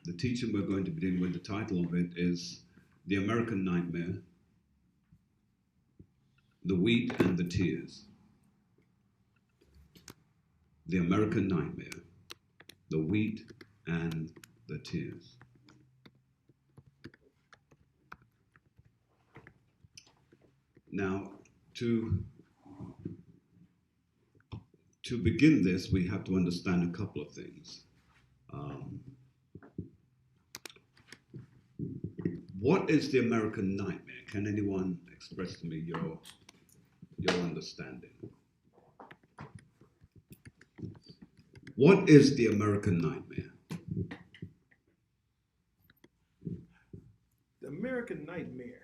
The teaching we're going to begin with, the title of it is The American Nightmare, the Wheat and the Tears. The American Nightmare, the Wheat and the Tears. Now, to begin this, we have to understand a couple of things. What is the American nightmare? Can anyone express to me your understanding? What is the American nightmare? The American nightmare.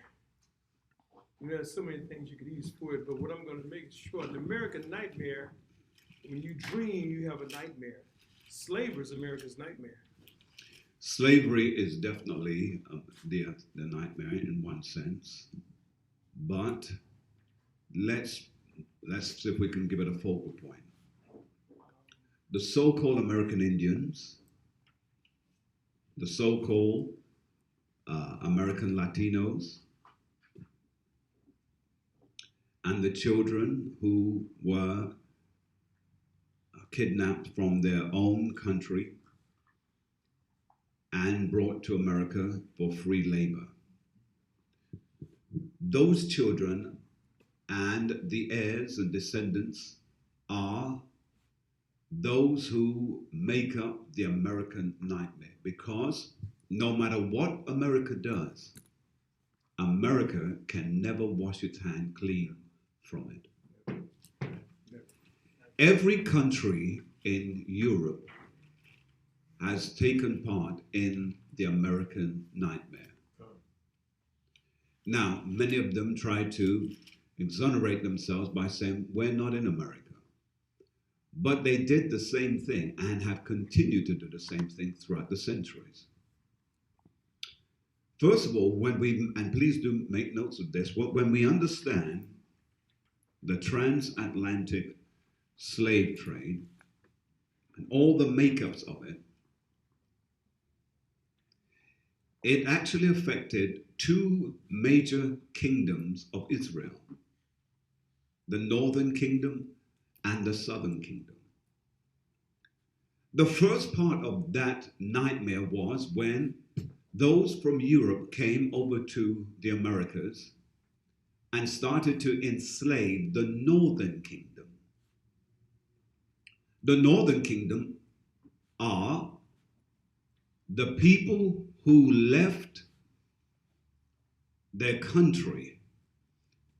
There's so many things you could use for it, but what I'm going to make sure, the American nightmare, when you dream, you have a nightmare. Slavery is America's nightmare. Slavery is definitely the nightmare in one sense, but let's see if we can give it a focal point. The so-called American Indians, the so-called American Latinos, and the children who were kidnapped from their own country and brought to America for free labor. Those children and the heirs and descendants are those who make up the American nightmare, because no matter what America does, America can never wash its hand clean from it. Every country in Europe has taken part in the American nightmare. Now, many of them try to exonerate themselves by saying, we're not in America. But they did the same thing and have continued to do the same thing throughout the centuries. First of all, and please do make notes of this, when we understand the transatlantic slave trade and all the makeups of it, it actually affected two major kingdoms of Israel, the northern kingdom and the southern kingdom. The first part of that nightmare was when those from Europe came over to the Americas and started to enslave the northern kingdom. The northern kingdom are the people who left their country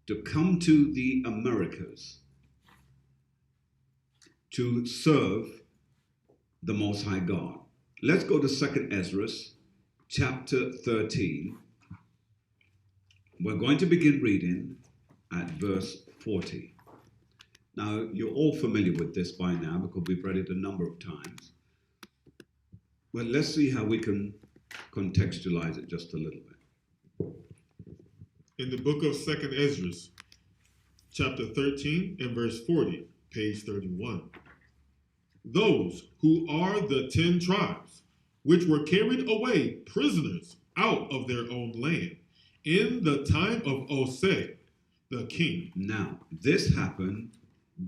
to come to the Americas to serve the Most High God. Let's go to 2nd Ezra, chapter 13. We're going to begin reading at verse 40. Now, you're all familiar with this by now because we've read it a number of times. But let's see how we can contextualize it just a little bit. In the book of 2nd Ezra, chapter 13 and verse 40, page 31. Those who are the 10 tribes, which were carried away prisoners out of their own land in the time of Osei, the king. Now, this happened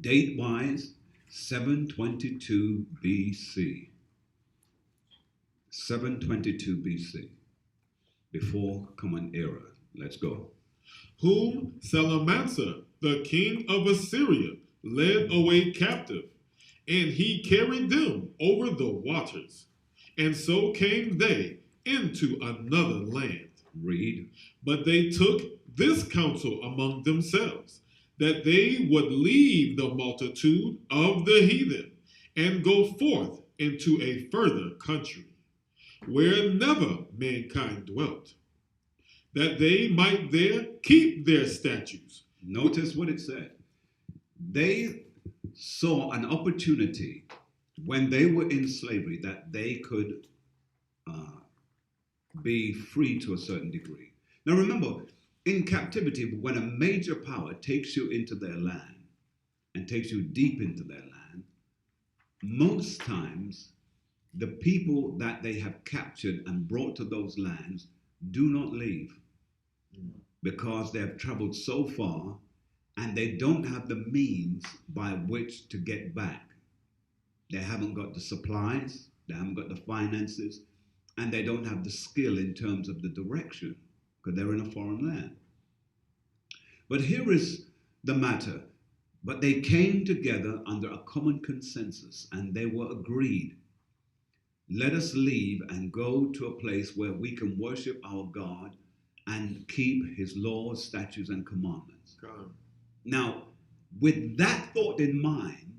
date-wise 722 BC. 722 BC, before Common Era. Let's go. Whom Salmanasar, the king of Assyria, led away captive, and he carried them over the waters. And so came they into another land. Read. But they took this counsel among themselves, that they would leave the multitude of the heathen, and go forth into a further country, where never mankind dwelt, that they might there keep their statutes. Notice what it said. They saw an opportunity when they were in slavery that they could be free to a certain degree. Now remember, in captivity, when a major power takes you into their land and takes you deep into their land, most times the people that they have captured and brought to those lands do not leave because they have traveled so far and they don't have the means by which to get back. They haven't got the supplies, they haven't got the finances, and they don't have the skill in terms of the direction because they're in a foreign land. But here is the matter. But they came together under a common consensus and they were agreed. Let us leave and go to a place where we can worship our God and keep his laws, statutes, and commandments. God. Now, with that thought in mind,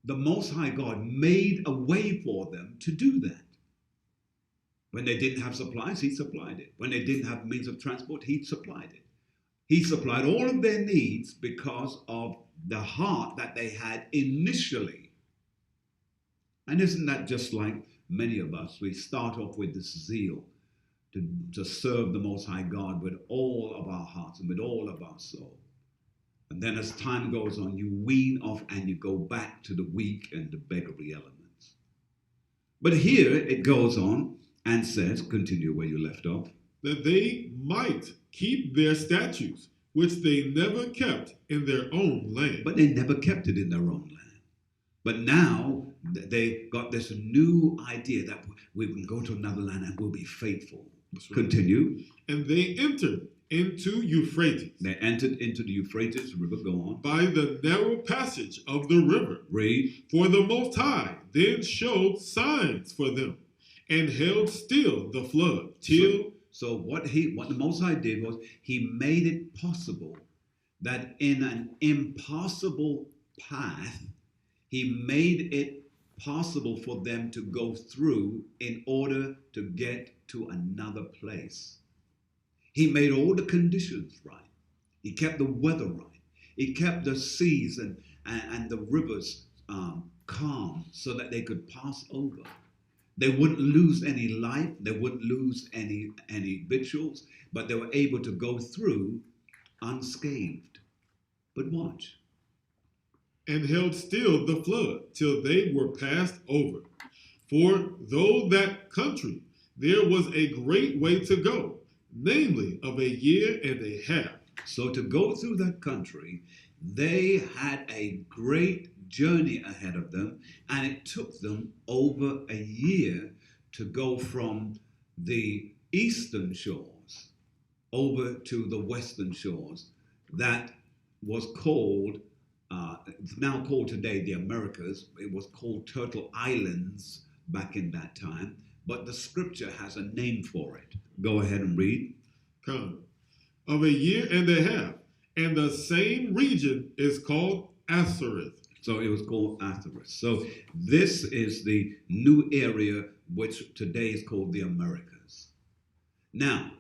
the Most High God made a way for them to do that. When they didn't have supplies, he supplied it. When they didn't have means of transport, he supplied it. He supplied all of their needs because of the heart that they had initially. And isn't that just like many of us? We start off with this zeal to serve the Most High God with all of our hearts and with all of our soul. And then as time goes on, you wean off and you go back to the weak and the beggarly elements. But here it goes on and says, continue where you left off, that they might keep their statutes, which they never kept in their own land. But they never kept it in their own land. But now they got this new idea that we can go to another land and we'll be faithful. Right. Continue. And they entered into Euphrates. They entered into the Euphrates River. Go on. By the narrow passage of the river. Read. For the Most High then showed signs for them and held still the flood till... So what the Most High did was he made it possible that in an impossible path, he made it possible for them to go through in order to get to another place. He made all the conditions right. He kept the weather right. He kept the seas and the rivers calm so that they could pass over. They wouldn't lose any life. They wouldn't lose any victuals, but they were able to go through unscathed. But watch. And held still the flood till they were passed over. For though that country there was a great way to go, namely of a year and a half. So to go through that country, they had a great journey ahead of them, and it took them over a year to go from the eastern shores over to the western shores. That was called, it's now called today the Americas. It was called Turtle Islands back in that time, but the scripture has a name for it. Go ahead and read. Come. Of a year and a half, and the same region is called Azareth. So it was called Azareth. So this is the new area which today is called the Americas. Now,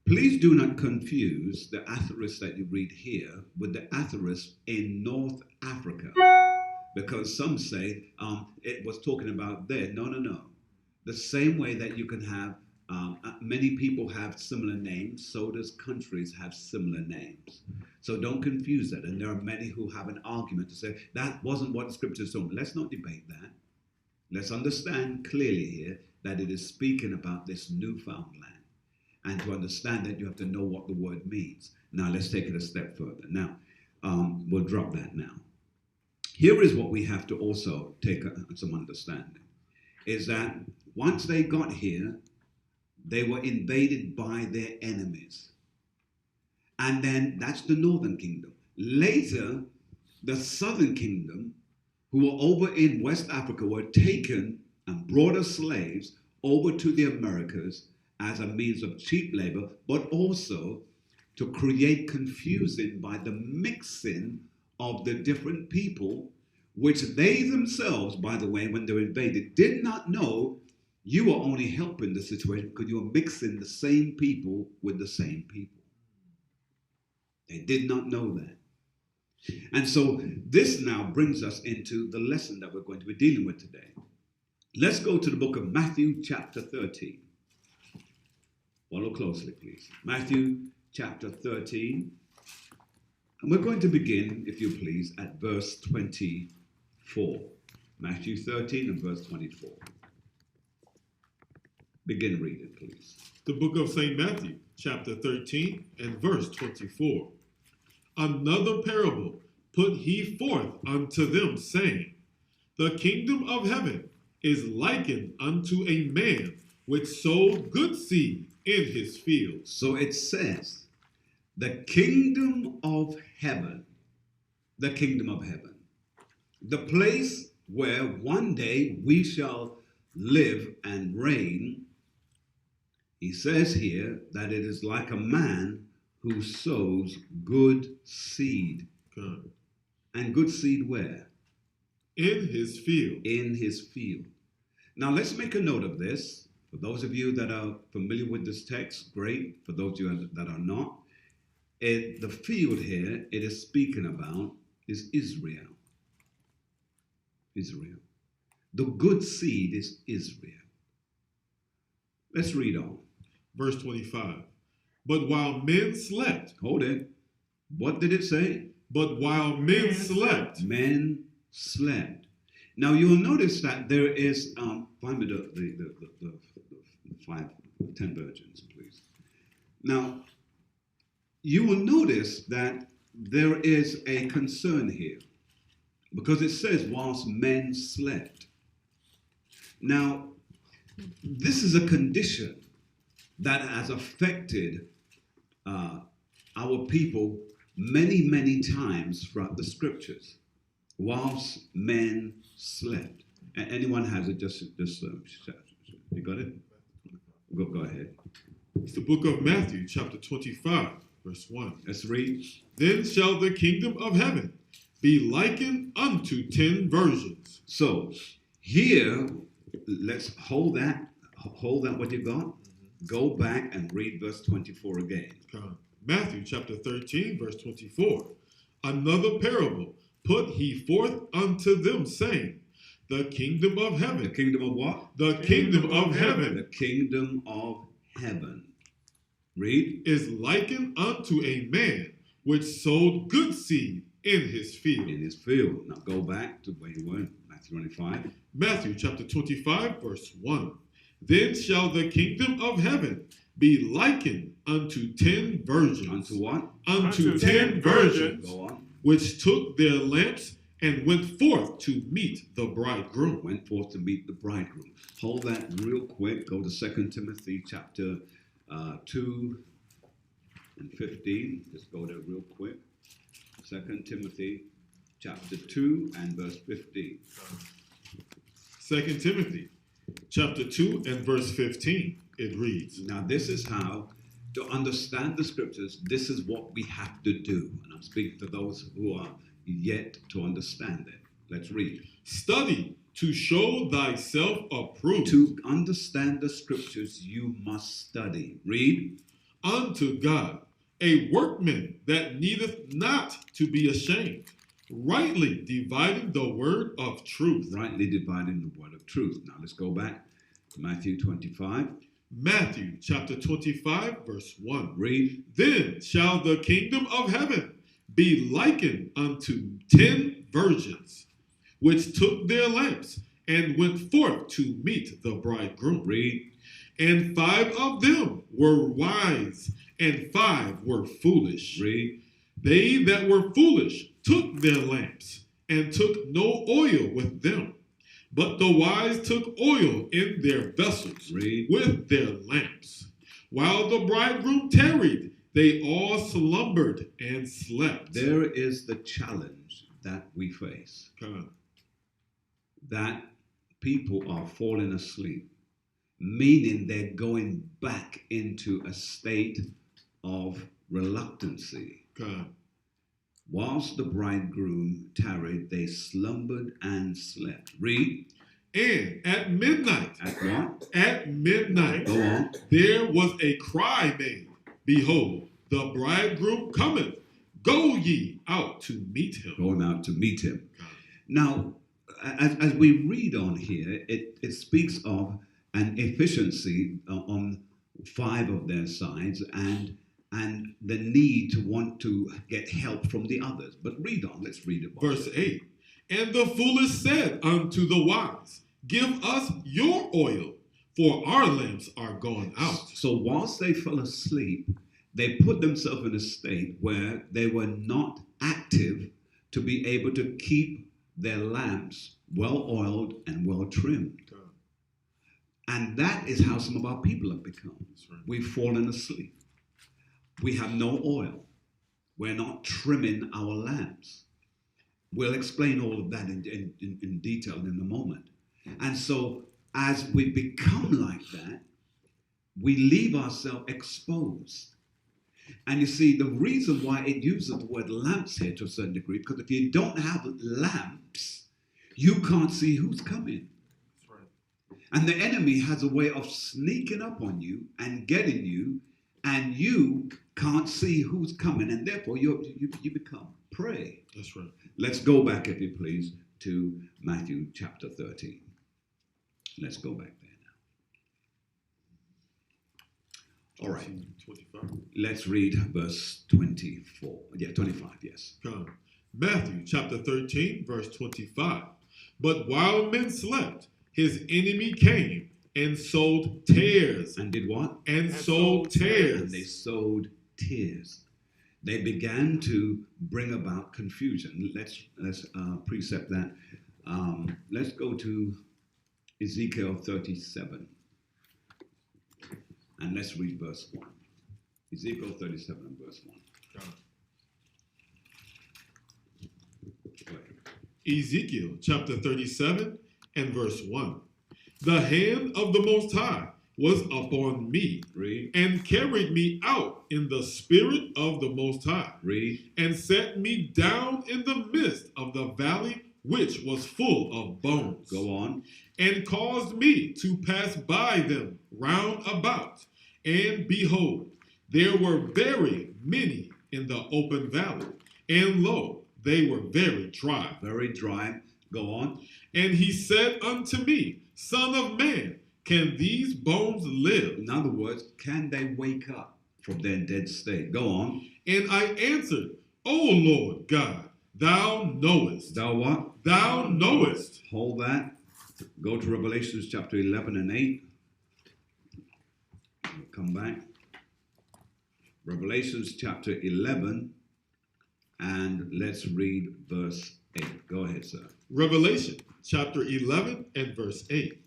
please do not confuse the Azareth that you read here with the Azareth in North Africa, because some say it was talking about there. No. The same way that you can have many people have similar names, so does countries have similar names. So don't confuse that. And there are many who have an argument to say that wasn't what the scripture is saying. Let's not debate that. Let's understand clearly here that it is speaking about this newfound land. And to understand that, you have to know what the word means. Now, let's take it a step further. Now, we'll drop that now. Here is what we have to also take some understanding, is that once they got here, they were invaded by their enemies. And then that's the northern kingdom. Later, the southern kingdom, who were over in West Africa, were taken and brought as slaves over to the Americas as a means of cheap labor, but also to create confusion by the mixing of the different people, which they themselves, by the way, when they were invaded, did not know. You were only helping the situation because you were mixing the same people with the same people. They did not know that. And so this now brings us into the lesson that we're going to be dealing with today. Let's go to the book of Matthew chapter 13. Follow closely, please. Matthew chapter 13. And we're going to begin, if you please, at verse 24. Matthew 13 and verse 24. Begin reading, please. The book of St. Matthew, chapter 13 and verse 24. Another parable put he forth unto them, saying, The kingdom of heaven is likened unto a man which sowed good seed in his field. So it says, the kingdom of heaven, the kingdom of heaven, the place where one day we shall live and reign. He says here that it is like a man who sows good seed. God. And good seed where? In his field. In his field. Now let's make a note of this. For those of you that are familiar with this text, great. For those of you that are not, the field here it is speaking about is Israel. Israel. The good seed is Israel. Let's read on. Verse 25. But while men slept. Hold it. What did it say? But while men slept. Men slept. Now you'll notice that there is, find me the 10 virgins, please. Now, you will notice that there is a concern here because it says whilst men slept. Now, this is a condition that has affected our people many, many times throughout the scriptures. Whilst men slept. Anyone has it? Just you got it? Go ahead. It's the book of Matthew, chapter 25, verse 1. Let's read. Then shall the kingdom of heaven be likened unto 10 virgins. So here, let's hold that what you got. Go back and read verse 24 again. Matthew chapter 13, verse 24. Another parable put he forth unto them, saying, The kingdom of heaven. The kingdom of what? The kingdom of heaven. The kingdom of heaven. Read. Is likened unto a man which sowed good seed in his field. In his field. Now go back to where you were, Matthew 25. Matthew chapter 25, verse 1. Then shall the kingdom of heaven be likened unto 10 virgins. Unto what? Unto 10 virgins. Go on. Which took their lamps and went forth to meet the bridegroom. Went forth to meet the bridegroom. Hold that real quick. Go to 2 Timothy chapter 2 and 15. Just go there real quick. 2 Timothy chapter 2 and verse 15. 2 Timothy chapter 2 and verse 15. It reads. Now this is how to understand the scriptures. This is what we have to do. And I'm speaking to those who are yet to understand it. Let's read. Study to show thyself approved. To understand the scriptures, you must study. Read. Unto God, a workman that needeth not to be ashamed, rightly dividing the word of truth. Rightly dividing the word of truth. Now let's go back to Matthew 25. Matthew chapter 25, verse 1. Read. Then shall the kingdom of heaven be likened unto 10 virgins, which took their lamps and went forth to meet the bridegroom. Read. And 5 of them were wise, and 5 were foolish. Read. They that were foolish took their lamps, and took no oil with them. But the wise took oil in their vessels. Read. With their lamps. While the bridegroom tarried, they all slumbered and slept. There is the challenge that we face. God. That people are falling asleep, meaning they're going back into a state of reluctancy. God. Whilst the bridegroom tarried, they slumbered and slept. Read. And at midnight. At what? At midnight. Go on. There was a cry made. Behold, the bridegroom cometh. Go ye out to meet him. Going out to meet him. Now, as we read on here, it speaks of an efficiency on 5 of their sides and the need to want to get help from the others. But read on. Let's read it. Verse 8. And the foolish said unto the wise, Give us your oil, for our lamps are gone out. So whilst they fell asleep, they put themselves in a state where they were not active to be able to keep their lamps well oiled and well trimmed. And that is how some of our people have become. Right. We've fallen asleep. We have no oil. We're not trimming our lamps. We'll explain all of that in detail in a moment. And so as we become like that, we leave ourselves exposed. And you see, the reason why it uses the word lamps here to a certain degree, because if you don't have lamps, you can't see who's coming. That's right. And the enemy has a way of sneaking up on you and getting you, and you can't see who's coming, and therefore you become prey. That's right. Let's go back, if you please, to Matthew chapter 13. Let's go back there now. All right. 25. Let's read verse 24. Yeah, 25, yes. Come. Matthew chapter 13, verse 25. But while men slept, his enemy came and sowed tares. And did what? And sowed tares. And they sowed tears. They began to bring about confusion. Let's precept that. Let's go to Ezekiel 37. And let's read verse 1. Ezekiel 37 and verse 1. Come. Go ahead. Ezekiel chapter 37 and verse 1. The hand of the Most High was upon me, Read. and carried me out in the spirit of the Most High, Read. and set me down in the midst of the valley which was full of bones, Go on. and caused me to pass by them round about. And behold, there were very many in the open valley, and lo, they were very dry. Very dry. Go on. And he said unto me, Son of man, can these bones live? In other words, can they wake up from their dead state? Go on. And I answered, O Lord God, thou knowest. Thou what? Thou knowest. Hold that. Go to Revelations chapter 11 and 8. Come back. Revelations chapter 11, and let's read verse 8. Go ahead, sir. Revelation chapter 11 and verse 8.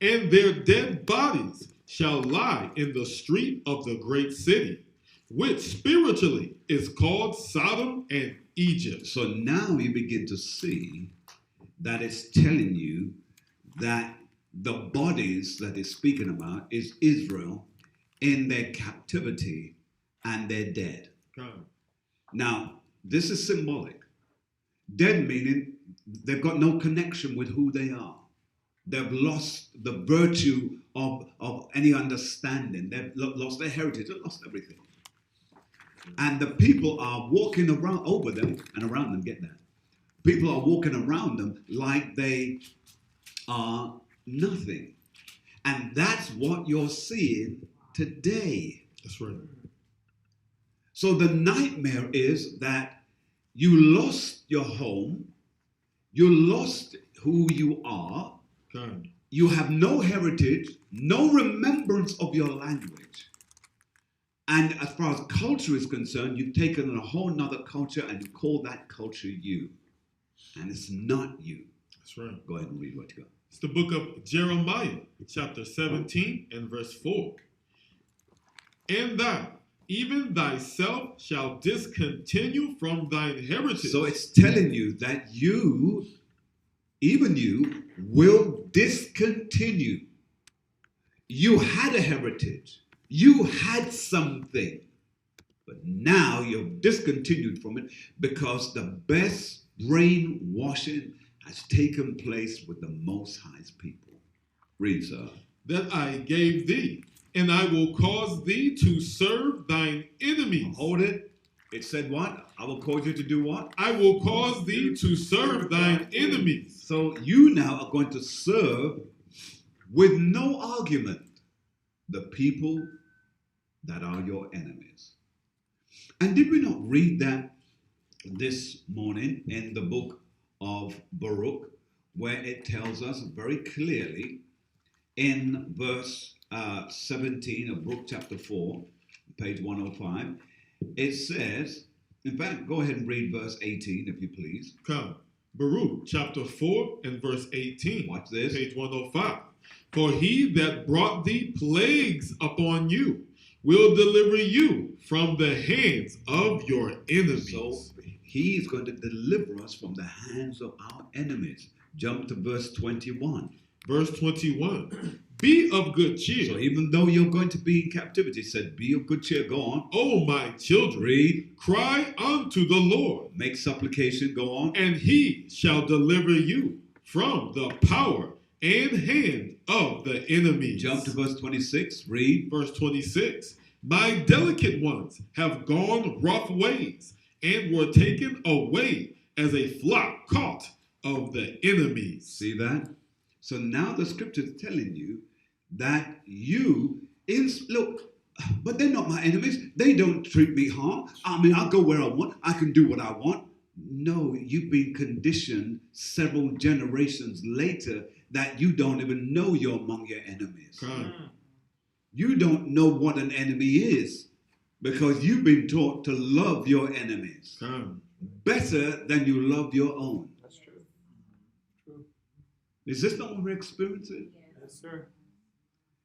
And their dead bodies shall lie in the street of the great city, which spiritually is called Sodom and Egypt. So now you begin to see that it's telling you that the bodies that it's speaking about is Israel in their captivity, and they're dead. God. Now, this is symbolic. Dead meaning they've got no connection with who they are. They've lost the virtue of any understanding. They've lost their heritage. They've lost everything. And the people are walking around over them and around them, get that. People are walking around them like they are nothing. And that's what you're seeing today. That's right. So the nightmare is that you lost your home, you lost who you are, God. you have no heritage, no remembrance of your language. And as far as culture is concerned, you've taken on a whole nother culture and you call that culture you. And it's not you. That's right. Go ahead and read what you got. It's the book of Jeremiah, chapter 17 and verse 4. And thou, even thyself, shall discontinue from thine heritage. So it's telling you that you, even you, will discontinue. You had a heritage. You had something. But now you've discontinued from it because the best brainwashing has taken place with the Most High's people. Read, sir. That I gave thee, and I will cause thee to serve thine enemies. Hold it. It said what? I will cause you to do what? I will cause thee to serve thine enemies. So you now are going to serve with no argument the people that are your enemies. And did we not read that this morning in the book of Baruch, where it tells us very clearly in verse 17 of Baruch chapter 4, page 105, it says, in fact, go ahead and read verse 18, if you please. Come. Baruch chapter 4 and verse 18. Watch this. Page 105. For he that brought thee plagues upon you will deliver you from the hands of your enemies. So he's going to deliver us from the hands of our enemies. Jump to verse 21. Verse 21. Be of good cheer. So even though you're going to be in captivity, it said, be of good cheer. Go on. O my children, Read. cry unto the Lord, Make supplication. Go on. and he shall deliver you from the power and hand of the enemies. Jump to verse 26. Read. Verse 26. My delicate ones have gone rough ways and were taken away as a flock caught of the enemies. See that? So now the scripture is telling you that look, but they're not my enemies. They don't treat me harm. I mean, I'll go where I want. I can do what I want. No, you've been conditioned several generations later that you don't even know you're among your enemies. Come. You don't know what an enemy is because you've been taught to love your enemies Come. better than you love your own. That's true. True. Is this not what we're experiencing? Yes, sir.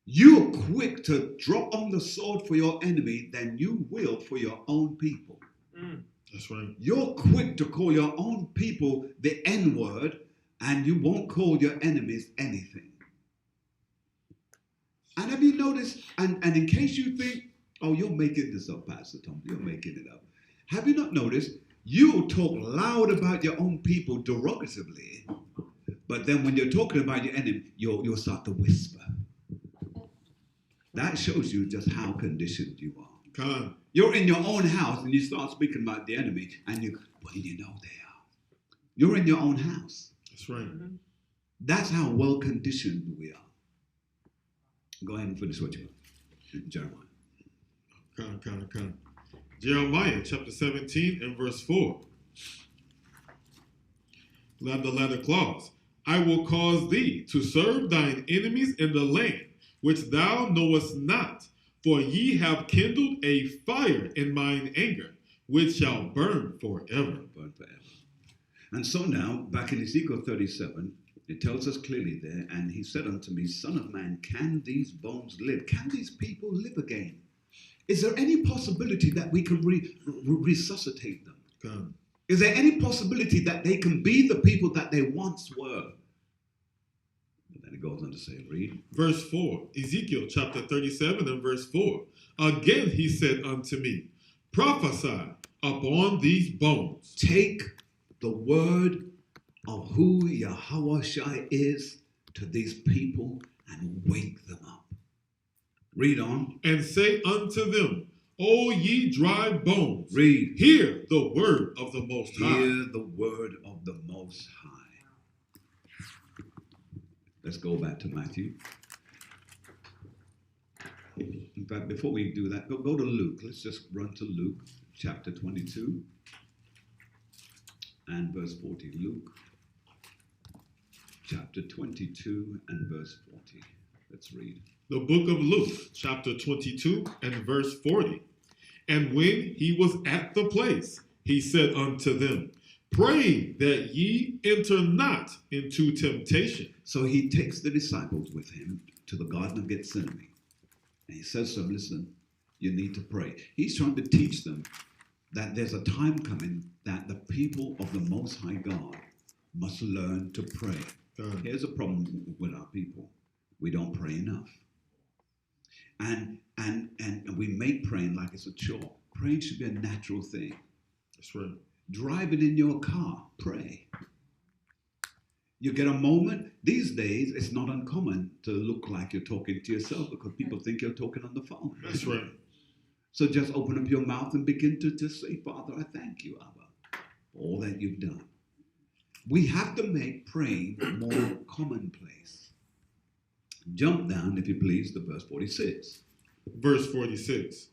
You're quick to drop on the sword for your enemy than you will for your own people. Mm. That's right. You're quick to call your own people the N-word, and you won't call your enemies anything. And have you noticed, and in case you think, oh, you're making this up, Pastor Tom, you're making it up. Have you not noticed, you'll talk loud about your own people derogatively, but then when you're talking about your enemy, you'll start to whisper. That shows you just how conditioned you are. Come. You're in your own house and you start speaking about the enemy, and what do you know they are? You're in your own house. That's right. Mm-hmm. That's how well conditioned we are. Go ahead and finish what you want. Jeremiah. Come. Jeremiah chapter 17 and verse 4. The latter clause. I will cause thee to serve thine enemies in the land which thou knowest not, for ye have kindled a fire in mine anger, which shall burn forever. Burn forever. And so now, back in Ezekiel 37, it tells us clearly there, and he said unto me, Son of man, can these bones live? Can these people live again? Is there any possibility that we can resuscitate them? Come. Is there any possibility that they can be the people that they once were? And then it goes on to say, read. Verse 4, Ezekiel chapter 37 and verse 4. Again he said unto me, prophesy upon these bones. Take the word of who Yahweh Shai is to these people and wake them up. Read on. And say unto them, O ye dry bones, Read. hear the word of the Most High. Hear the word of the Most High. Let's go back to Matthew. In fact, before we do that, go to Luke. Let's just run to Luke chapter 22 and verse 40. Luke chapter 22 and verse 40. Let's read. The book of Luke, chapter 22 and verse 40. And when he was at the place, he said unto them, pray that ye enter not into temptation. So he takes the disciples with him to the Garden of Gethsemane. And he says to them, listen, you need to pray. He's trying to teach them that there's a time coming that the people of the Most High God must learn to pray. Here's a problem with our people. We don't pray enough. And we make praying like it's a chore. Praying should be a natural thing. That's right. Driving in your car, pray. You get a moment. These days, it's not uncommon to look like you're talking to yourself because people think you're talking on the phone. That's right. So just open up your mouth and begin to just say, Father, I thank you, Abba, for all that you've done. We have to make praying more commonplace. Jump down, if you please, to verse 46. Verse 46.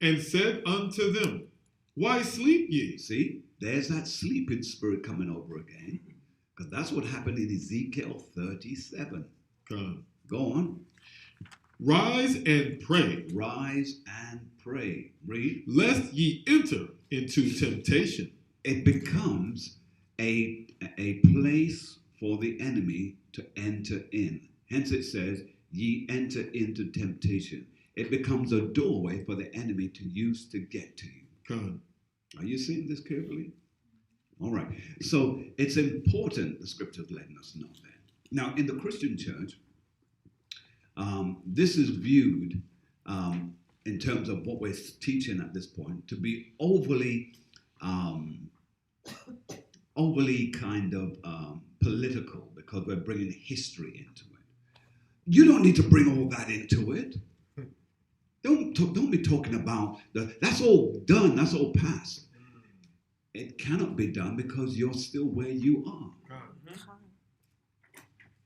And said unto them, why sleep ye? See, there's that sleeping spirit coming over again. Because that's what happened in Ezekiel 37. Con. Go on. Rise and pray, Rise and pray. Read. lest ye enter into temptation. It becomes a place for the enemy to enter in. Hence it says, ye enter into temptation. It becomes a doorway for the enemy to use to get to you. Con. Are you seeing this carefully? All right. So it's important, the scriptures letting us know that. Now, in the Christian church, this is viewed in terms of what we're teaching at this point to be overly kind of political, because we're bringing history into it. You don't need to bring all that into it. Don't be talking about that's all done, that's all past. It cannot be done because you're still where you are.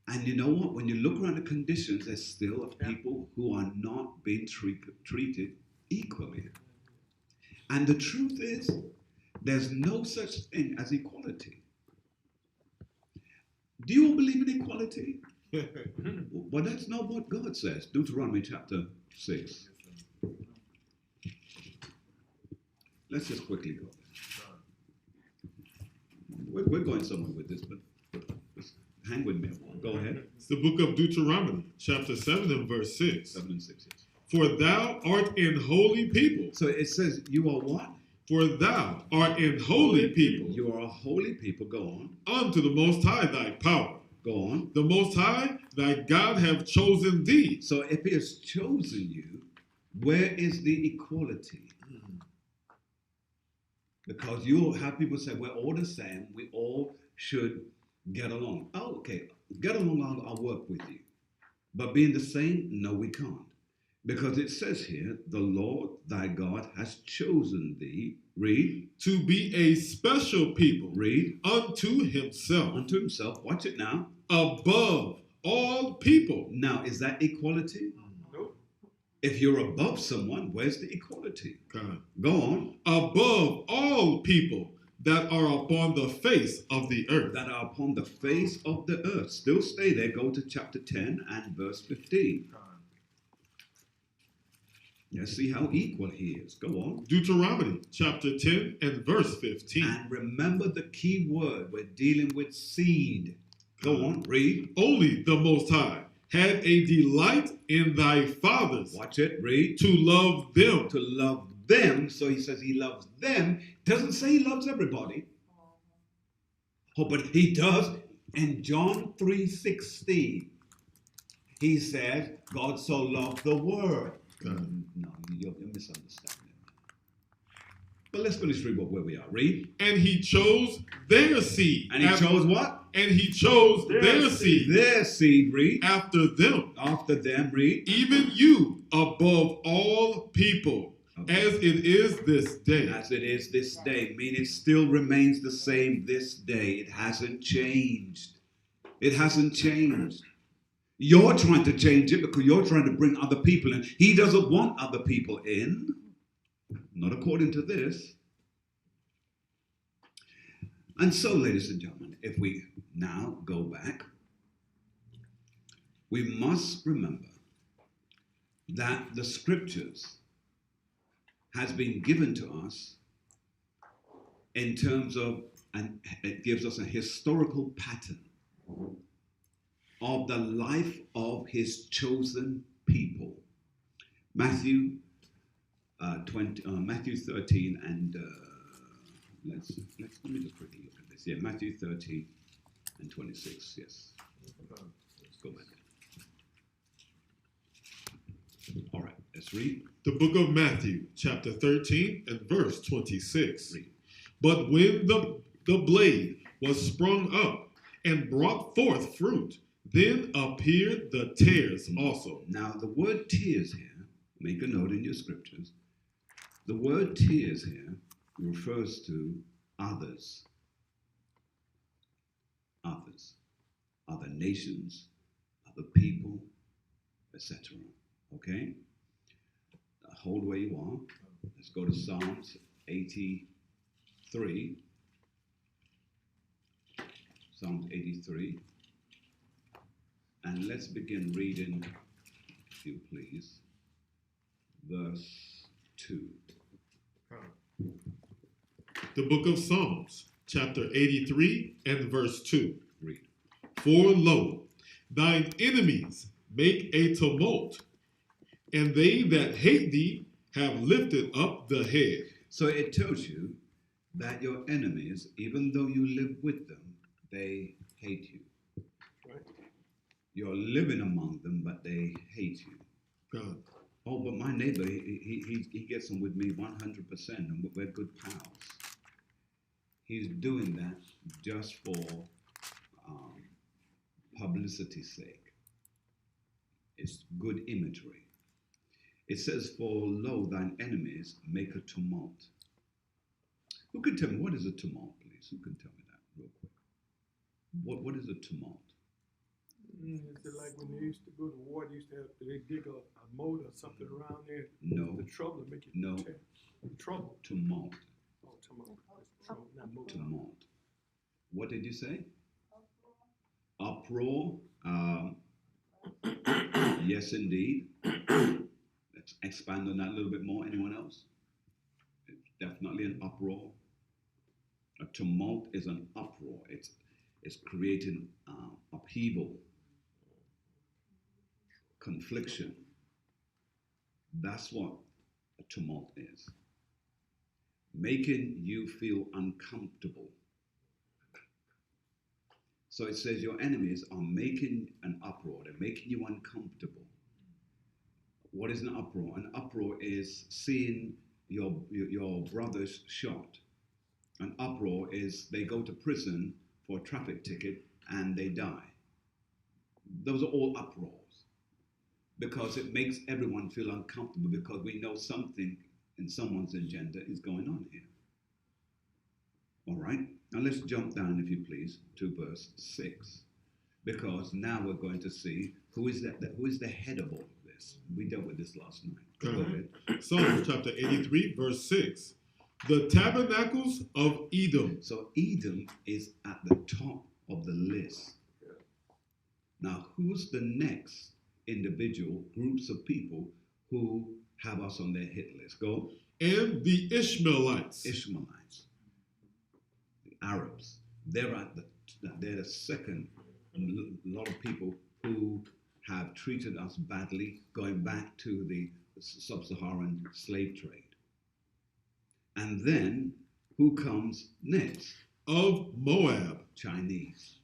And you know what? When you look around the conditions, there's still people who are not being treated equally. And the truth is, there's no such thing as equality. Do you all believe in equality? Well, that's not what God says. Deuteronomy chapter 6. Let's just quickly go. We're going somewhere with this, but just hang with me a while. Go ahead. It's the book of Deuteronomy, chapter 7 and verse 6. 7 and 6, yes. For thou art an holy people. So it says, you are what? For thou art an holy people. You are a holy people. Go on. Unto the Most High thy power. Go on. The Most High thy God have chosen thee. So if he has chosen you, where is the equality? Because you'll have people say, we're all the same. We all should get along. Oh, okay. Get along, I'll work with you. But being the same, no, we can't. Because it says here, the Lord thy God has chosen thee, read, to be a special people. read, Unto himself. unto himself. Watch it now. Above all people. Now, is that equality? Nope. If you're above someone, where's the equality? God. Go on. Above all people that are upon the face of the earth. That are upon the face of the earth. Still stay there. Go to chapter 10 and verse 15. Let's see how equal he is. Go on. Deuteronomy chapter 10 and verse 15. And remember the key word. We're dealing with seed. Go on. Read. Only the Most High had a delight in thy fathers. Watch it. Read. To love them. To love them. So he says he loves them. Doesn't say he loves everybody. Oh, but he does. In John 3:16, he says, God so loved the world. No, you're misunderstanding. But let's finish read where we are. Read. And he chose their seed. And he chose what? And he chose their seed. Their seed. Read. After them. After them. Read. Even you above all people. Okay. As it is this day. As it is this day. Meaning it still remains the same this day. It hasn't changed. It hasn't changed. You're trying to change it because you're trying to bring other people in. He doesn't want other people in. Not according to this. And so, ladies and gentlemen, if we now go back, we must remember that the scriptures has been given to us in terms of, and it gives us a historical pattern of the life of his chosen people. Matthew 13 and let me just quickly look at this. Yeah, Matthew 13 and 26. Yes. Let's go back. All right, let's read. The book of Matthew, chapter 13 and verse 26. Read. But when the blade was sprung up and brought forth fruit, then appeared the tares also. Now, the word tears here, make a note in your scriptures. The word tears here refers to others. Others. Other nations, other people, etc. Okay? Hold where you are. Let's go to Psalms 83. Psalm 83. And let's begin reading, if you please, verse 2. The book of Psalms, chapter 83 and verse 2. Read. For lo, thine enemies make a tumult, and they that hate thee have lifted up the head. So it tells you that your enemies, even though you live with them, they hate you. Right. You're living among them, but they hate you. God. Oh, but my neighbor, he gets on with me 100%, and we're good pals. He's doing that just for publicity's sake. It's good imagery. It says, for lo, thine enemies make a tumult. Who can tell me, what is a tumult, please? Who can tell me that real quick? What is a tumult? Is it like when they used to go to war, they used to have, they dig a moat or something around there? No. The trouble to make it. No. Trouble. Tumult. Oh, tumult. Trouble, not moat. Tumult. What did you say? Uproar. Yes, indeed. Let's expand on that a little bit more. Anyone else? It's definitely an uproar. A tumult is an uproar. It's creating upheaval, confliction. That's what a tumult is. Making you feel uncomfortable. So it says your enemies are making an uproar. They're making you uncomfortable. What is an uproar? An uproar is seeing your brothers shot. An uproar is they go to prison for a traffic ticket and they die. Those are all uproars because it makes everyone feel uncomfortable because we know something in someone's agenda is going on here. All right, now let's jump down, if you please, to verse 6, because now we're going to see who is the head of all of this. We dealt with this last night. Go ahead. Psalms chapter 83, verse 6. The tabernacles of Edom. So Edom is at the top of the list. Now, who's the next individual groups of people who have us on their hit list? Go. And the Ishmaelites. Ishmaelites. The Arabs. They're the second lot of people who have treated us badly, going back to the sub-Saharan slave trade. And then, who comes next? Of Moab. Chinese.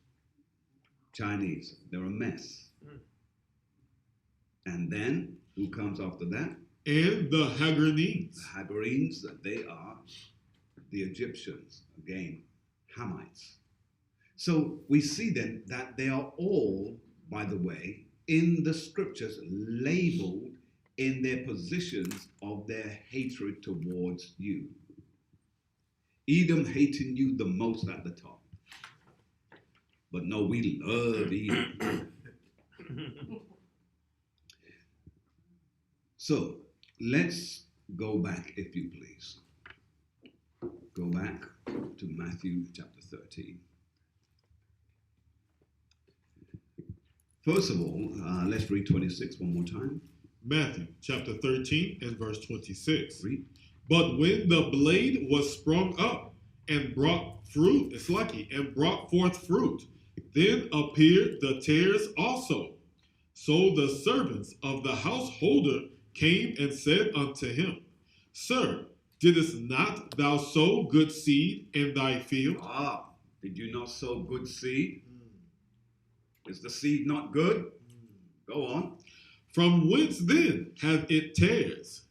They're a mess. And then, who comes after that? And the Hagarenes. The Hagarenes, they are the Egyptians. Again, Hamites. So we see then that they are all, by the way, in the scriptures labeled in their positions of their hatred towards you. Edom hating you the most at the top. But no, we love Edom. So let's go back, if you please. Go back to Matthew chapter 13. First of all, let's read 26 one more time. Matthew chapter 13 and verse 26. Read. But when the blade was sprung up and brought fruit, and brought forth fruit, then appeared the tares also. So the servants of the householder came and said unto him, Sir, didst not thou sow good seed in thy field? Did you not sow good seed? Is the seed not good? Go on. From whence then hath it tares?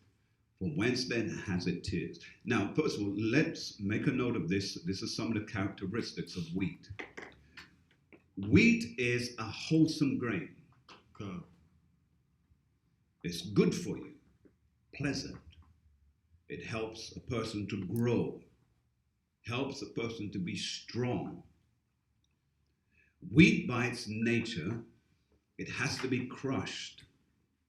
From whence then has it tares? Now, first of all, let's make a note of this. This is some of the characteristics of wheat. Wheat is a wholesome grain. Okay. It's good for you, pleasant. It helps a person to grow, helps a person to be strong. Wheat, by its nature, it has to be crushed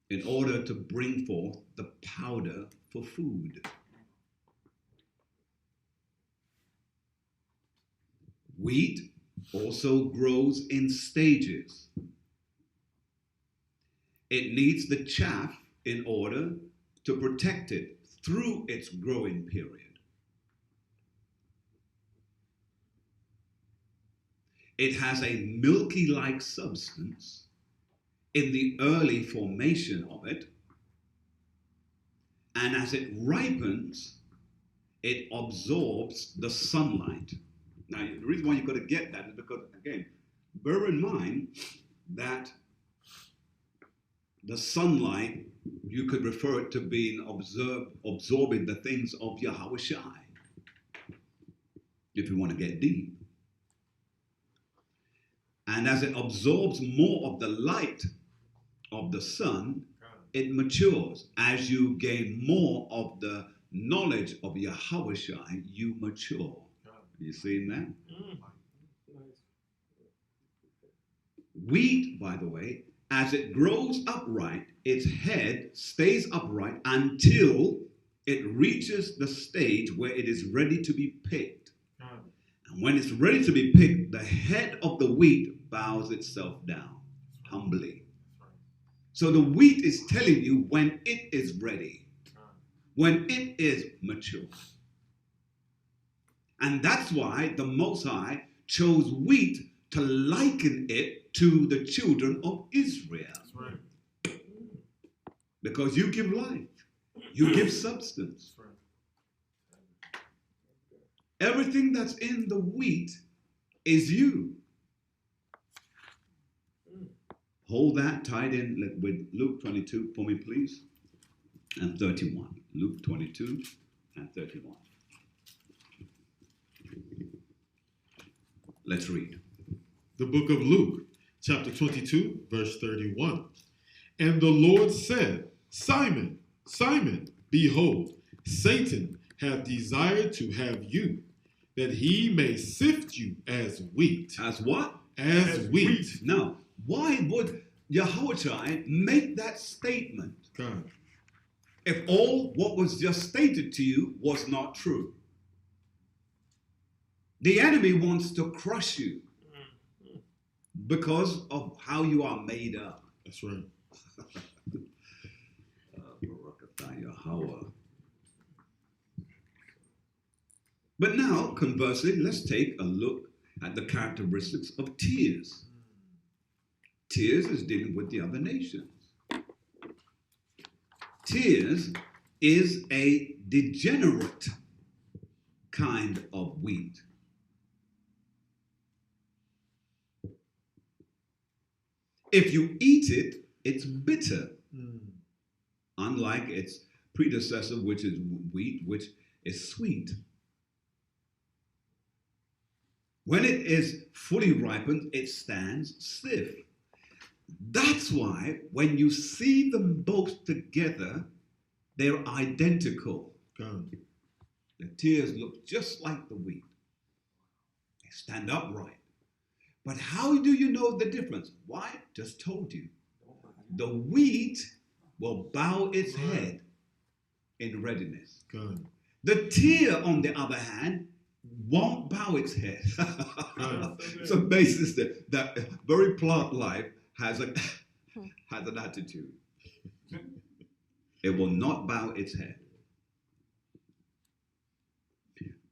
in order to bring forth the powder for food. Wheat also grows in stages. It needs the chaff in order to protect it through its growing period. It has a milky-like substance in the early formation of it, and as it ripens, it absorbs the sunlight. Now, the reason why you've got to get that is because, again, bear in mind that the sunlight, you could refer it to being absorbing the things of Yahweh Shai, if you want to get deep. And as it absorbs more of the light of the sun, it matures. As you gain more of the knowledge of Yahweh Shai, you mature. You seen that? Wheat, by the way, as it grows upright, its head stays upright until it reaches the stage where it is ready to be picked. And when it's ready to be picked, the head of the wheat bows itself down humbly. So the wheat is telling you when it is ready, when it is mature. And that's why the Most High chose wheat to liken it to the children of Israel. That's right. Because you give life, you give substance. That's right. Everything that's in the wheat is you. Hold that tied in with Luke 22 for me, please, and 31. Luke 22 and 31. Let's read. The book of Luke, chapter 22, verse 31. And the Lord said, Simon, Simon, behold, Satan hath desired to have you, that he may sift you as wheat. As what? As wheat. Now, why would Yahweh make that statement God. if all what was just stated to you was not true? The enemy wants to crush you because of how you are made up. That's right. Barakatah Yahweh. But now, conversely, let's take a look at the characteristics of tears. Tears is dealing with the other nations. Tears is a degenerate kind of wheat. If you eat it, it's bitter. Unlike its predecessor, which is wheat, which is sweet. When it is fully ripened, it stands stiff. That's why when you see them both together, they're identical. God. The tears look just like the wheat. They stand upright. But how do you know the difference? Why? Just told you. The wheat will bow its head in readiness. God. The tear, on the other hand, won't bow its head. It's amazing that very plant life has an attitude. It will not bow its head.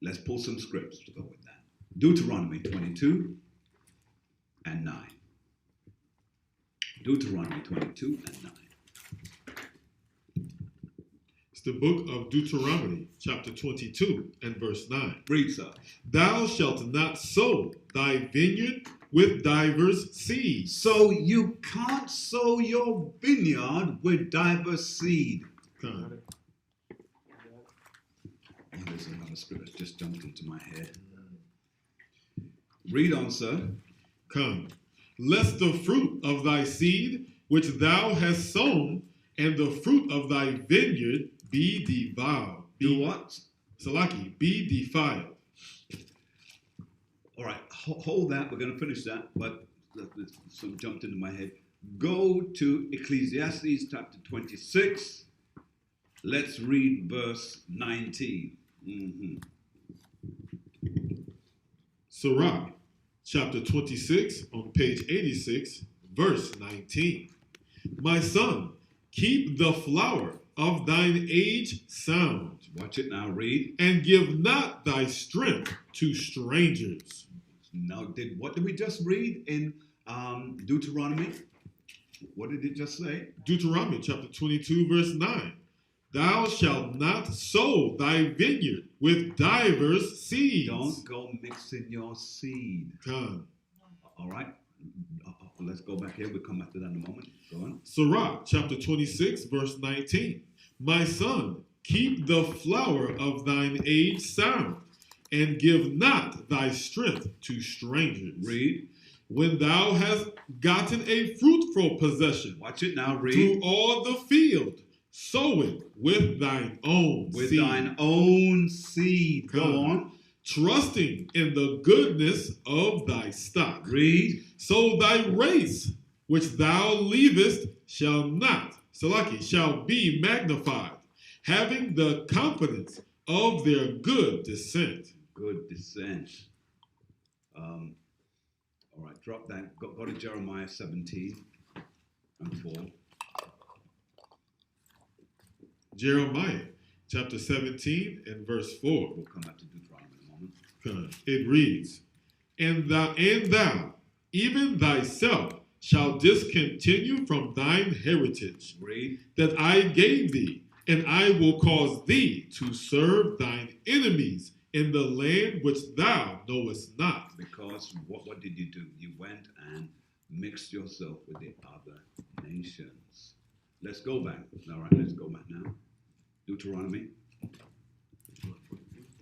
Let's pull some scripts to go with that. Deuteronomy 22 and 9. Deuteronomy 22 and 9. It's the book of Deuteronomy, chapter 22 and verse 9. Read, sir. Thou shalt not sow thy vineyard with divers seeds. So you can't sow your vineyard with diverse seed. God. Oh, there's another script that just jumped into my head. Read on, sir. Come, lest the fruit of thy seed which thou hast sown and the fruit of thy vineyard be devoured. Do what? Salaki, be defiled. All right, hold that. We're going to finish that, but some jumped into my head. Go to Ecclesiastes chapter 26. Let's read verse 19. Sirach, chapter 26, on page 86, verse 19. My son, keep the flower of thine age sound, Watch it now. Read. and give not thy strength to strangers. Now, what did we just read in Deuteronomy? What did it just say? Deuteronomy chapter 22, verse 9. Thou shalt not sow thy vineyard with divers seeds. Don't go mixing your seed. Con. All right. Let's go back here. We'll come back to that in a moment. Go on. Sirach chapter 26, verse 19. My son, keep the flower of thine age sound, and give not thy strength to strangers. Read. When thou hast gotten a fruitful possession Watch it now. through Read. all the field, sow it with thine own With seed. thine own seed. Go Come. on. Trusting in the goodness of thy stock. Read. So thy race, which thou leavest, shall be magnified, having the confidence of their good descent. Good descent. All right, drop that. Go to Jeremiah 17 and 4. Jeremiah chapter 17 and verse 4. We'll come back to Deuteronomy in a moment. It reads, And thou, even thyself, shall discontinue from thine heritage Read. that I gave thee, and I will cause thee to serve thine enemies in the land which thou knowest not. Because what did you do? You went and mixed yourself with the other nations. Let's go back. All right, let's go back now. Deuteronomy.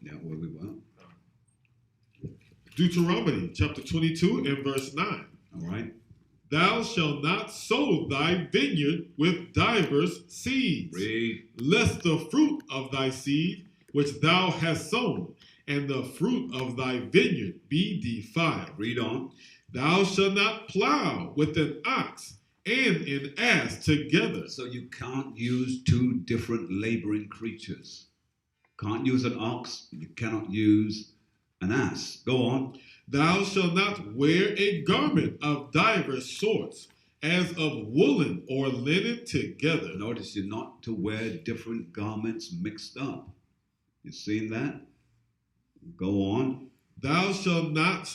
Yeah, where we were. Deuteronomy chapter 22 and verse 9. All right. Thou shalt not sow thy vineyard with divers seeds, Read. lest the fruit of thy seed which thou hast sown, and the fruit of thy vineyard be defiled. Read on. Thou shalt not plow with an ox and an ass together. So you can't use two different laboring creatures. Can't use an ox. You cannot use an ass. Go on. Thou shalt not wear a garment of divers sorts, as of woolen or linen together. Notice you're not to wear different garments mixed up. You seen that? Go on. Thou shalt not,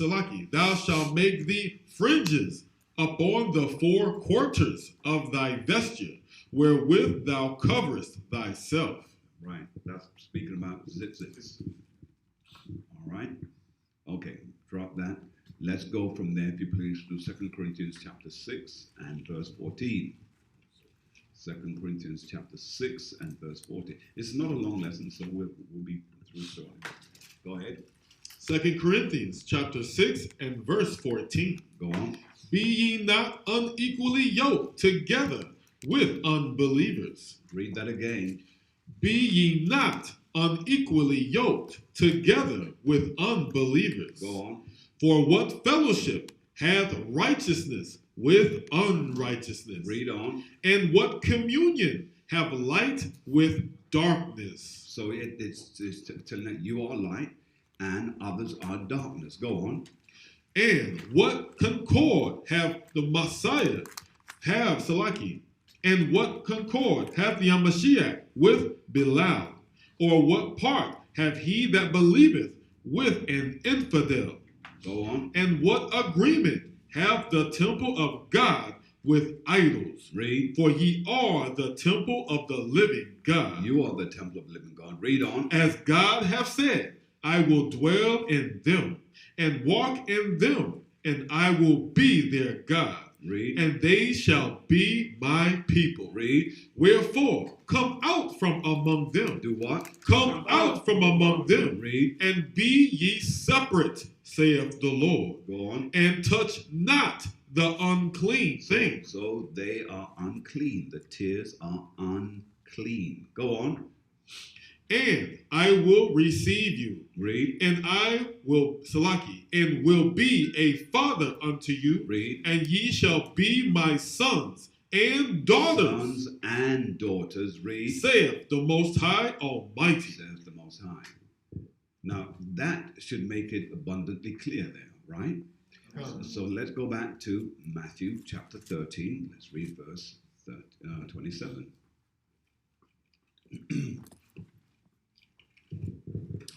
thou shalt make thee fringes upon the four quarters of thy vesture, wherewith thou coverest thyself. Right. That's speaking about tzitzits. All right. Okay. Drop that. Let's go from there, if you please, to 2 Corinthians chapter 6 and verse 14. 2 Corinthians chapter 6 and verse 14. It's not a long lesson, so we'll be through shortly. Go ahead. 2 Corinthians chapter 6 and verse 14. Go on. Be ye not unequally yoked together with unbelievers. Read that again. Be ye not unequally yoked together with unbelievers. Go on. For what fellowship hath righteousness with unrighteousness? Read on. And what communion have light with darkness? So it's telling that you are light and others are darkness. Go on. And what concord have the Messiah, and what concord hath the Hamashiach with Belial? Or what part have he that believeth with an infidel? Go on. And what agreement hath the temple of God with idols? Read. For ye are the temple of the living God. You are the temple of the living God. Read on. As God hath said, I will dwell in them and walk in them, and I will be their God. Read. And they shall be my people. Read. Wherefore, come out from among them. Do what? Come out from among them. Read. And be ye separate, saith the Lord. Go on. And touch not the unclean thing. So they are unclean. The tears are unclean. Go on. And I will receive you. Read. And I will, and will be a father unto you. Read. And ye shall be my sons and daughters. Sons and daughters. Read. Saith the Most High Almighty. Says the Most High. Now, that should make it abundantly clear there, right? So let's go back to Matthew chapter 13. Let's read verse 27.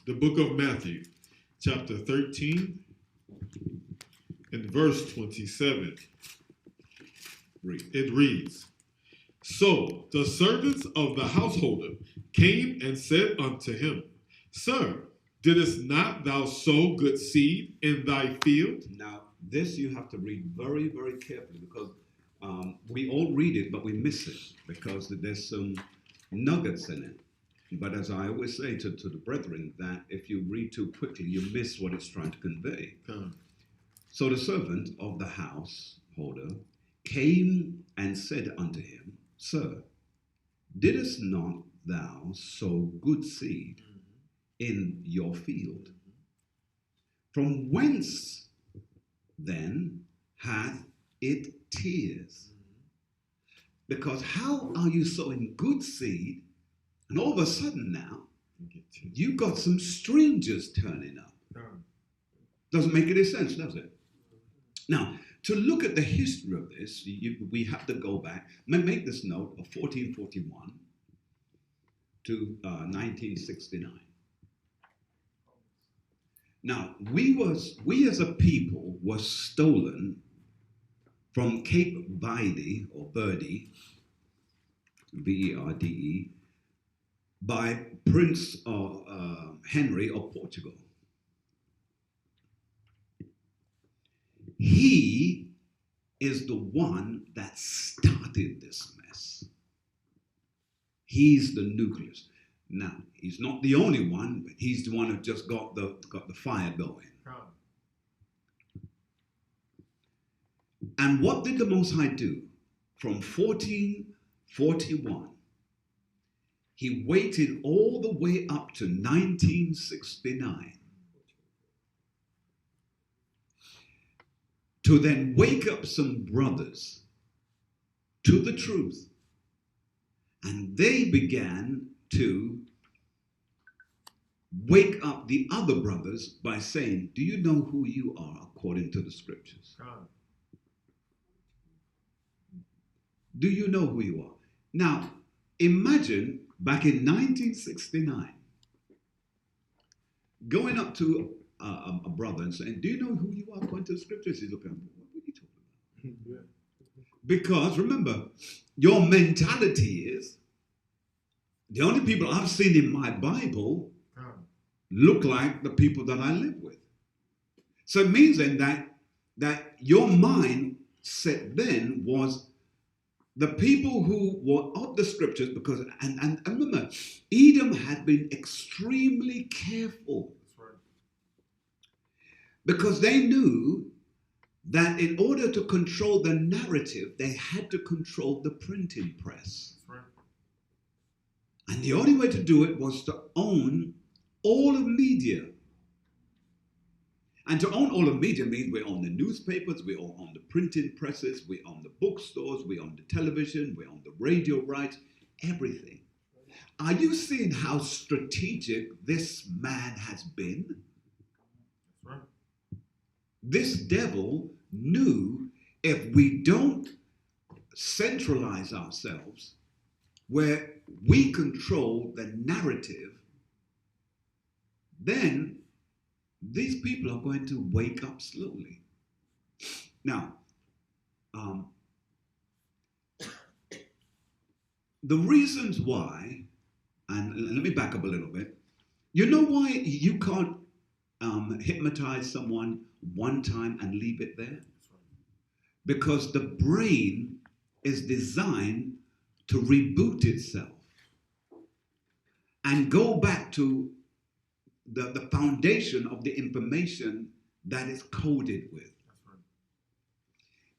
The book of Matthew, chapter 13, and verse 27. Read. It reads, So the servants of the householder came and said unto him, Sir, didst not thou sow good seed in thy field? Now, this you have to read very, very carefully because we all read it, but we miss it because there's some nuggets in it. But as I always say to the brethren, that if you read too quickly, you miss what it's trying to convey. So the servant of the householder came and said unto him, Sir, didst not thou sow good seed in your field? From whence then hath it tears? Because how are you sowing good seed, and all of a sudden now you've got some strangers turning up? Doesn't make any sense, does it? Now, to look at the history of this, we have to go back. Make this note of 1441 to 1969. Now, we as a people were stolen from Cape Verde, or Verde, Verde, by Prince Henry of Portugal. He is the one that started this mess. He's the nucleus. Now, he's not the only one, but he's the one who just got the fire going. And what did the Most High do? From 1441, he waited all the way up to 1969 to then wake up some brothers to the truth. And they began to wake up the other brothers by saying, do you know who you are according to the scriptures? Do you know who you are? Now, imagine back in 1969, going up to a brother and saying, do you know who you are according to the scriptures? He's looking at me, what are you talking about? Because remember, your mentality is, the only people I've seen in my Bible look like the people that I live with. So it means then that your mindset then was the people who were of the scriptures, because and remember, Edom had been extremely careful. That's right. Because they knew that in order to control the narrative, they had to control the printing press. That's right. And the only way to do it was to own all of media. And to own all of media means we own the newspapers, we own the printing presses, we own the bookstores, we own the television, we own the radio rights, everything. Are you seeing how strategic this man has been? That's right. This devil knew if we don't centralize ourselves where we control the narrative, then these people are going to wake up slowly. Now, the reasons why, and let me back up a little bit. You know why you can't hypnotize someone one time and leave it there? Because the brain is designed to reboot itself and go back to the foundation of the information that is coded with.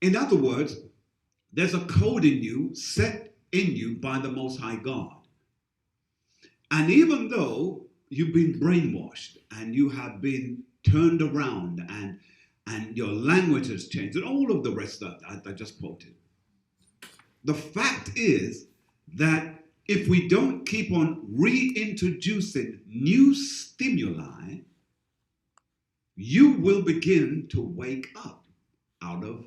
In other words, there's a code in you, set in you by the Most High God. And even though you've been brainwashed and you have been turned around and your language has changed and all of the rest that I just quoted, the fact is that if we don't keep on reintroducing new stimuli, you will begin to wake up. out of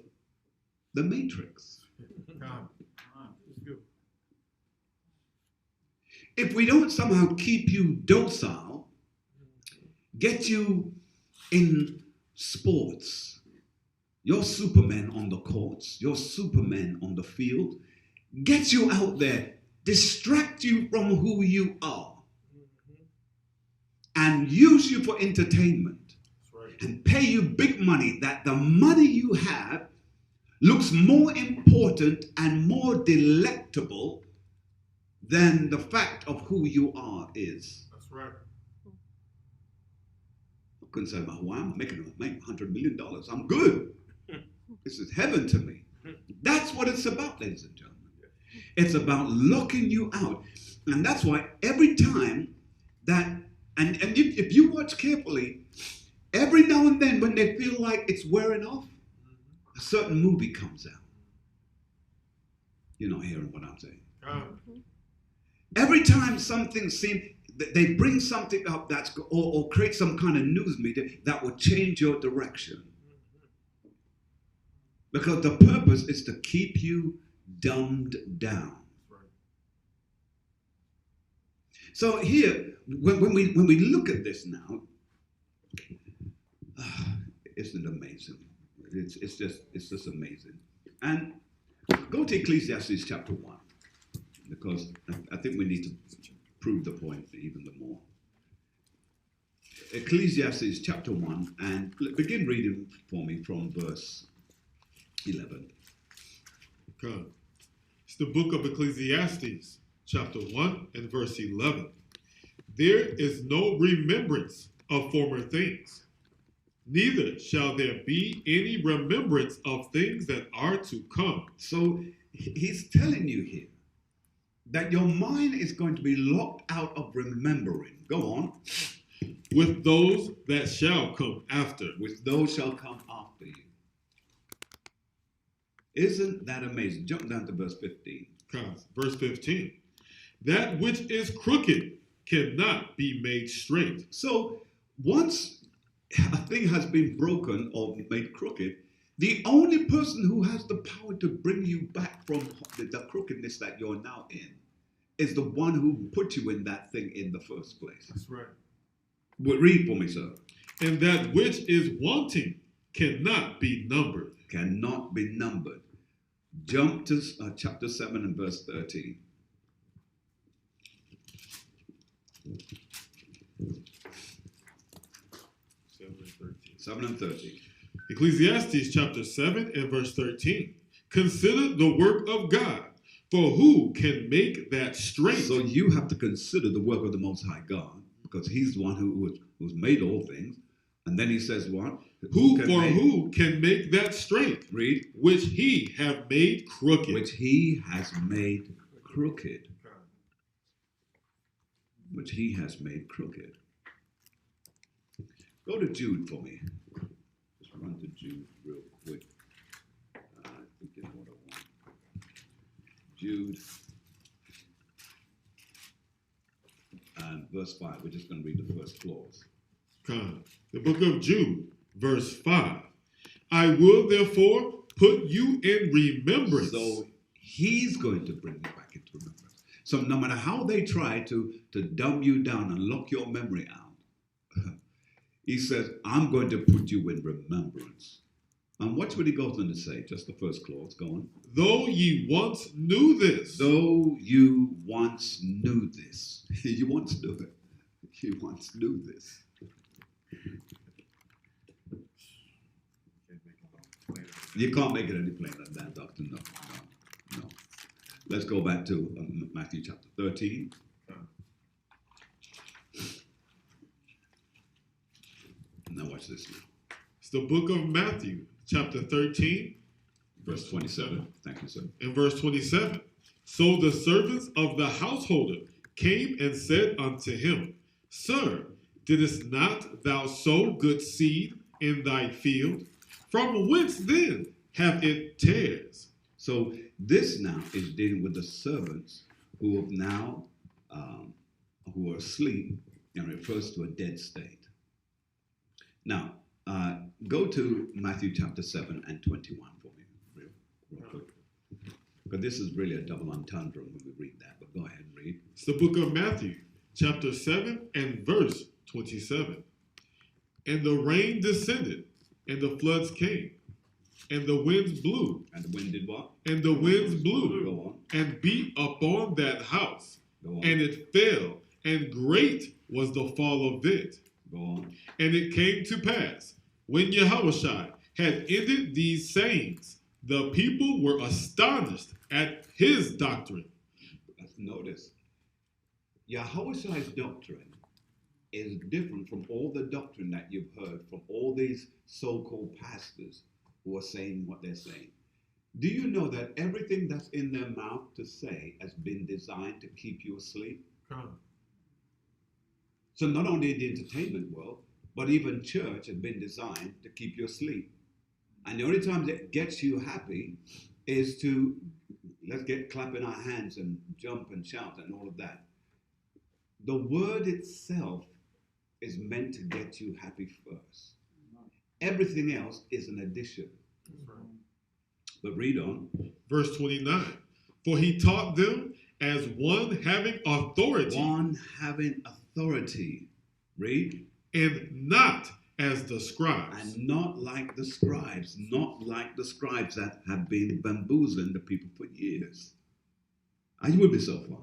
the matrix. God. Let's go. If we don't somehow keep you docile, get you in sports, you're Superman on the courts, you're Superman on the field, get you out there, distract you from who you are, and use you for entertainment, That's right. and pay you big money, that the money you have looks more important and more delectable than the fact of who you are is. That's right. I'm concerned about who I am. I'm making $100 million. I'm good. This is heaven to me. That's what it's about, ladies and gentlemen. It's about locking you out. And that's why every time that, and if you watch carefully, every now and then when they feel like it's wearing off, a certain movie comes out. You're not hearing what I'm saying. God. Every time something seems, they bring something up that's, or create some kind of news media that will change your direction. Because the purpose is to keep you dumbed down. Right. So here, when we look at this now, isn't it amazing? It's just amazing. And go to Ecclesiastes chapter 1, because I think we need to prove the point even the more. Ecclesiastes chapter 1, and begin reading for me from verse 11. God. It's the book of Ecclesiastes, chapter 1 and verse 11. There is no remembrance of former things, neither shall there be any remembrance of things that are to come. So he's telling you here that your mind is going to be locked out of remembering. Go on. With those that shall come after. Which those shall come after you. Isn't that amazing? Jump down to verse 15. God. Verse 15. That which is crooked cannot be made straight. So once a thing has been broken or made crooked, the only person who has the power to bring you back from the crookedness that you're now in is the one who put you in that thing in the first place. That's right. Well, read for me, sir. And that which is wanting cannot be numbered. Cannot be numbered. Jump to chapter 7 and verse 13. 7 and 13. Ecclesiastes chapter 7 and verse 13. Consider the work of God, for who can make that straight? So you have to consider the work of the Most High God, because he's the one who's made all things. And then he says what? Who can make that straight? Read. Which he have made crooked. Which he has made crooked. Which he has made crooked. Go to Jude for me. Just run to Jude real quick. I think it's what I want. Jude. And verse 5. We're just going to read the first clause. The book of Jude, verse 5. I will therefore put you in remembrance. So he's going to bring you back into remembrance. So no matter how they try to dumb you down and lock your memory out, he says, I'm going to put you in remembrance. And watch what he goes on to say, just the first clause, go on. Though ye once knew this. Though you once knew this. You once knew it. You once knew this. You can't make it any plainer than that, Doctor. No. Let's go back to Matthew chapter 13. Now watch this now. It's the book of Matthew, chapter 13, Verse 27. Thank you, sir. and verse 27. So the servants of the householder came and said unto him, Sir, didst not thou sow good seed in thy field? From whence then have it tares? So this now is dealing with the servants who have now, who are asleep, and refers to a dead state. Now, Go to Matthew chapter 7 and 21 for me, real quick. Because this is really a double entendre when we read that, but go ahead and read. It's the book of Matthew, chapter 7 and verse 27. And the rain descended, and the floods came, and the winds blew. And the wind did what? And the winds blew, Go on. and beat upon that house, Go on. and it fell, and great was the fall of it. Go on. And it came to pass, when Yahushua had ended these sayings, the people were astonished at his doctrine. Let's notice. Yahweh's doctrine is different from all the doctrine that you've heard from all these so-called pastors who are saying what they're saying. Do you know that everything that's in their mouth to say has been designed to keep you asleep? So not only the entertainment world, but even church has been designed to keep you asleep. And the only time that gets you happy is to, let's get clapping our hands and jump and shout and all of that. The word itself is meant to get you happy first. Everything else is an addition. But read on. Verse 29. For he taught them as one having authority. One having authority. Read. And not as the scribes. And not like the scribes. Not like the scribes that have been bamboozling the people for years. Are you with me so far?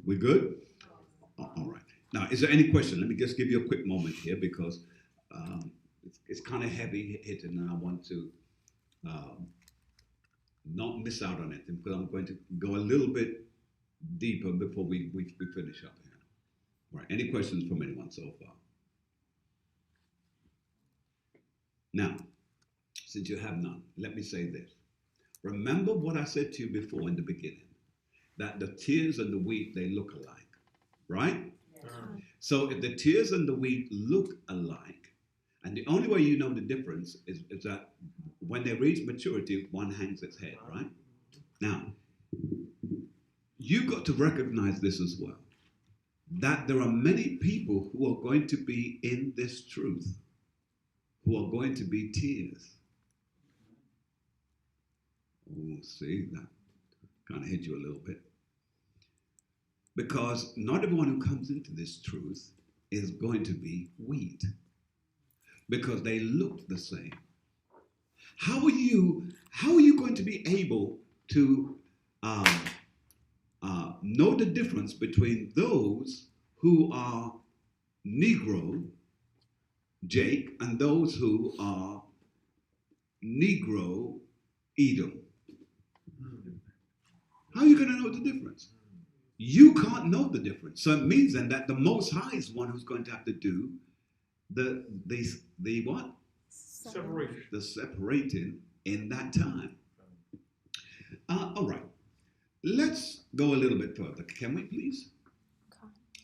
We good? All right. Now, is there any question? Let me just give you a quick moment here because it's kind of heavy hitting and I want to not miss out on anything because I'm going to go a little bit deeper before we finish up here. All right. Any questions from anyone so far? Now, since you have none, let me say this. Remember what I said to you before in the beginning, that the tears and the wheat, they look alike, right? Yeah. So if the tears and the wheat look alike, and the only way you know the difference is that when they reach maturity, one hangs its head, right? Now, you've got to recognize this as well, that there are many people who are going to be in this truth, who are going to be tears. Oh, see, that kind of hit you a little bit. Because not everyone who comes into this truth is going to be wheat. Because they look the same. How are you going to be able to know the difference between those who are Negro, Jake, and those who are Negro, Edom? How are you going to know the difference? You can't know the difference. So it means then that the Most High is one who's going to have to do the what? Separation. The separating in that time. All right. Let's go a little bit further. Can we, please?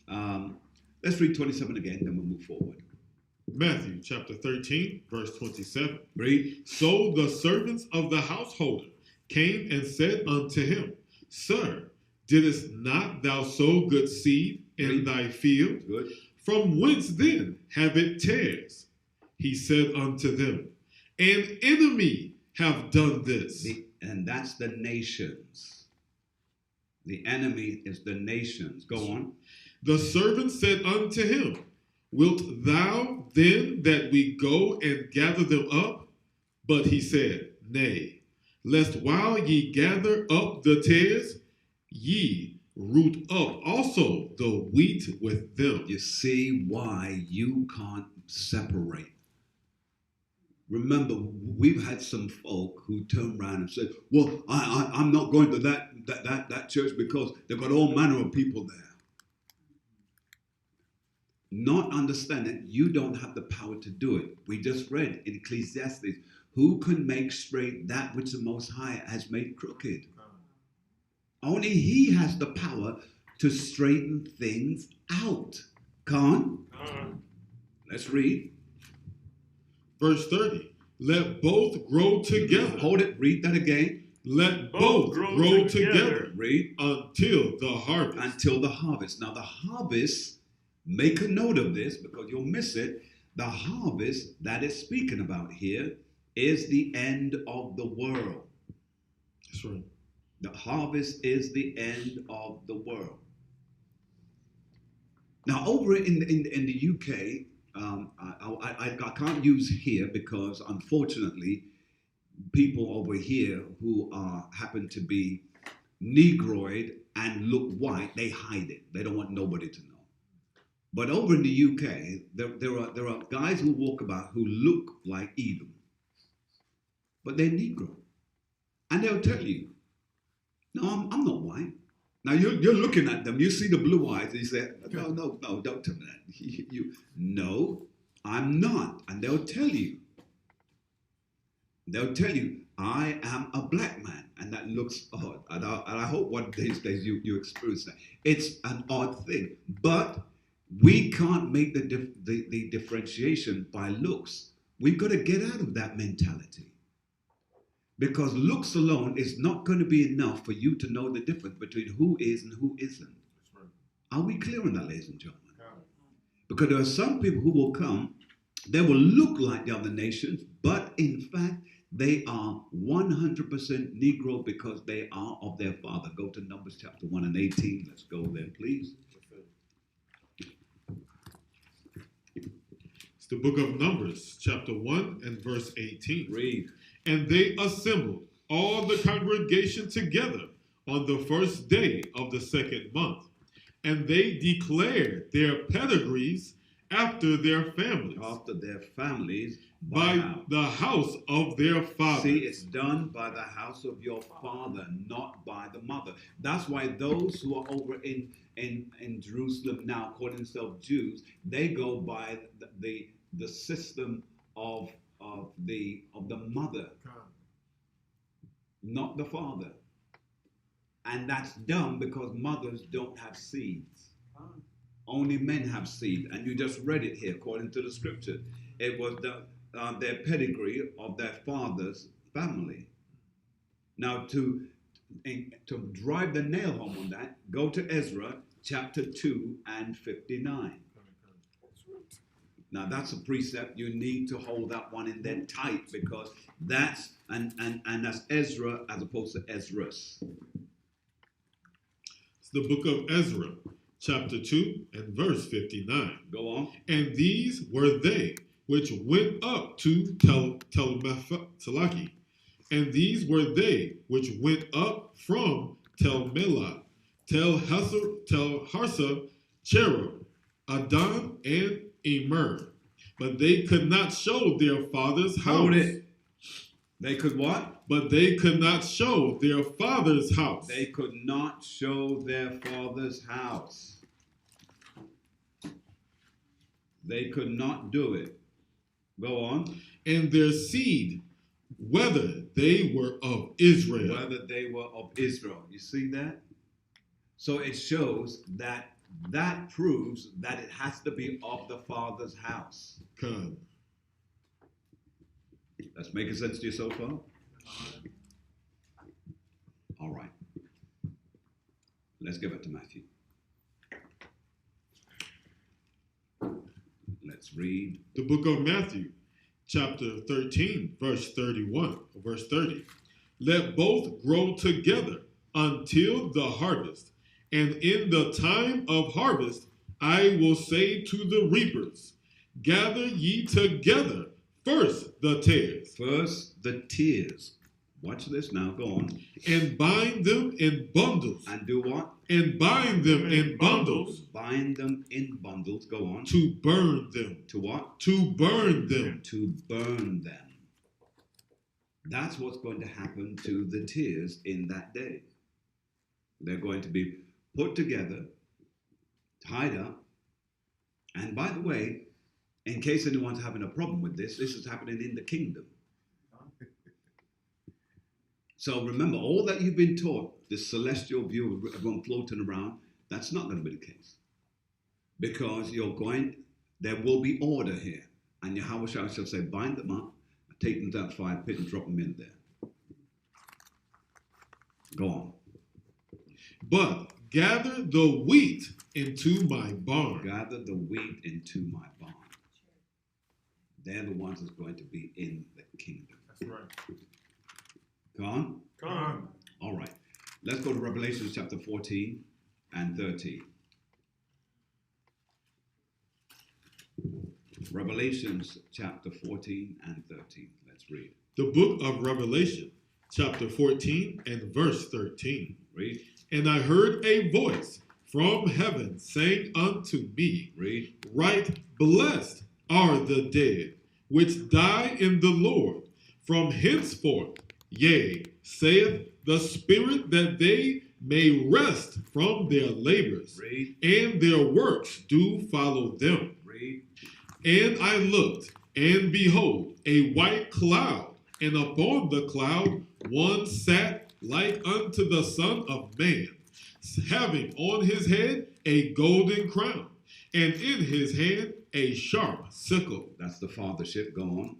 Let's read 27 again, then we'll move forward. Matthew chapter 13, verse 27. Read. So the servants of the householder came and said unto him, Sir, didst not thou sow good seed in thy field? Good. From whence then have it tares? He said unto them, An enemy have done this. And that's the nations. The enemy is the nations. Go on. The servant said unto him, Wilt thou then that we go and gather them up? But he said, Nay, lest while ye gather up the tares, ye root up also the wheat with them. You see why you can't separate. Remember, we've had some folk who turn around and say, well, I'm not going to that church because they've got all manner of people there. Not understanding you don't have the power to do it. We just read in Ecclesiastes, who can make straight that which the Most High has made crooked? Only he has the power to straighten things out. Come on. Let's read. Verse 30. Let both grow together. Hold it. Read that again. Let both grow together. Read. Until the harvest. Until the harvest. Now the harvest, make a note of this because you'll miss it. The harvest that is speaking about here is the end of the world. That's right. The harvest is the end of the world. Now, over in the UK, I can't use here because unfortunately, people over here who happen to be Negroid and look white, they hide it. They don't want nobody to know. But over in the UK, there are guys who walk about who look like Edom, but they're Negro, and they'll tell you, "No, I'm not white." Now you're looking at them, you see the blue eyes, and you say, "No, don't tell me that." No, I'm not, and they'll tell you. They'll tell you, "I am a black man," and that looks odd. And I hope one of these days you experience that. It's an odd thing, but we can't make the differentiation by looks. We've got to get out of that mentality. Because looks alone is not going to be enough for you to know the difference between who is and who isn't. That's right. Are we clear on that, ladies and gentlemen? Yeah. Because there are some people who will come, they will look like the other nations, but in fact, they are 100% Negro because they are of their father. Go to Numbers chapter 1 and 18. Let's go there, please. It's the book of Numbers, chapter 1 and verse 18. Read. And they assembled all the congregation together on the first day of the second month, and they declared their pedigrees after their families. After their families, by the house of their father. See, it's done by the house of your father, not by the mother. That's why those who are over in Jerusalem now, calling themselves Jews, they go by the system of the mother, not the father. And that's done because mothers don't have seeds. Only men have seed. And you just read it here according to the scripture. It was their pedigree of their father's family. Now, to drive the nail home on that, go to Ezra chapter 2 and 59. Now, that's a precept. You need to hold that one in there tight because that's that's Ezra as opposed to Esdras. It's the book of Ezra, chapter 2 and verse 59. Go on. And these were they which went up to Tel-Melaki. And these were they which went up from Tel-Melah, Tel-Harsha, Cherub, Adon, and Immer. But they could not show their father's house. Hold it. They could what? But they could not show their father's house. They could not show their father's house. They could not do it. Go on. And their seed, whether they were of Israel. Whether they were of Israel. You see that? So it shows that proves that it has to be of the father's house. Come. That's making sense to you so far? All right. Let's get back to Matthew. Let's read the book of Matthew, chapter 13, verse 31, verse 30. Let both grow together until the harvest. And in the time of harvest, I will say to the reapers, gather ye together first the tares. First the tares. Watch this now, go on. And bind them in bundles. And do what? And bind them in bundles. Bind them in bundles, go on. To burn them. To what? To burn them. To burn them. That's what's going to happen to the tares in that day. They're going to be put together, tied up. And by the way, in case anyone's having a problem with this is happening in the kingdom. So remember, all that you've been taught, this celestial view of everyone floating around, that's not going to be the case. Because there will be order here. And Yahweh shall say, bind them up, take them to that fire pit and drop them in there. Go on. But gather the wheat into my barn. Gather the wheat into my barn. They're the ones that's going to be in the kingdom. That's right. Go on. Come on. All right. Let's go to Revelation chapter 14 and 13. Revelations chapter 14 and 13. Let's read. The book of Revelation, chapter 14 and verse 13. Read. And I heard a voice from heaven saying unto me, Read. Right blessed are the dead, which die in the Lord, from henceforth, yea, saith the Spirit, that they may rest from their labors, Read. and their works do follow them. Read. And I looked, and behold, a white cloud, and upon the cloud one sat like unto the Son of Man, having on his head a golden crown, and in his hand a sharp sickle. That's the fathership. Go on.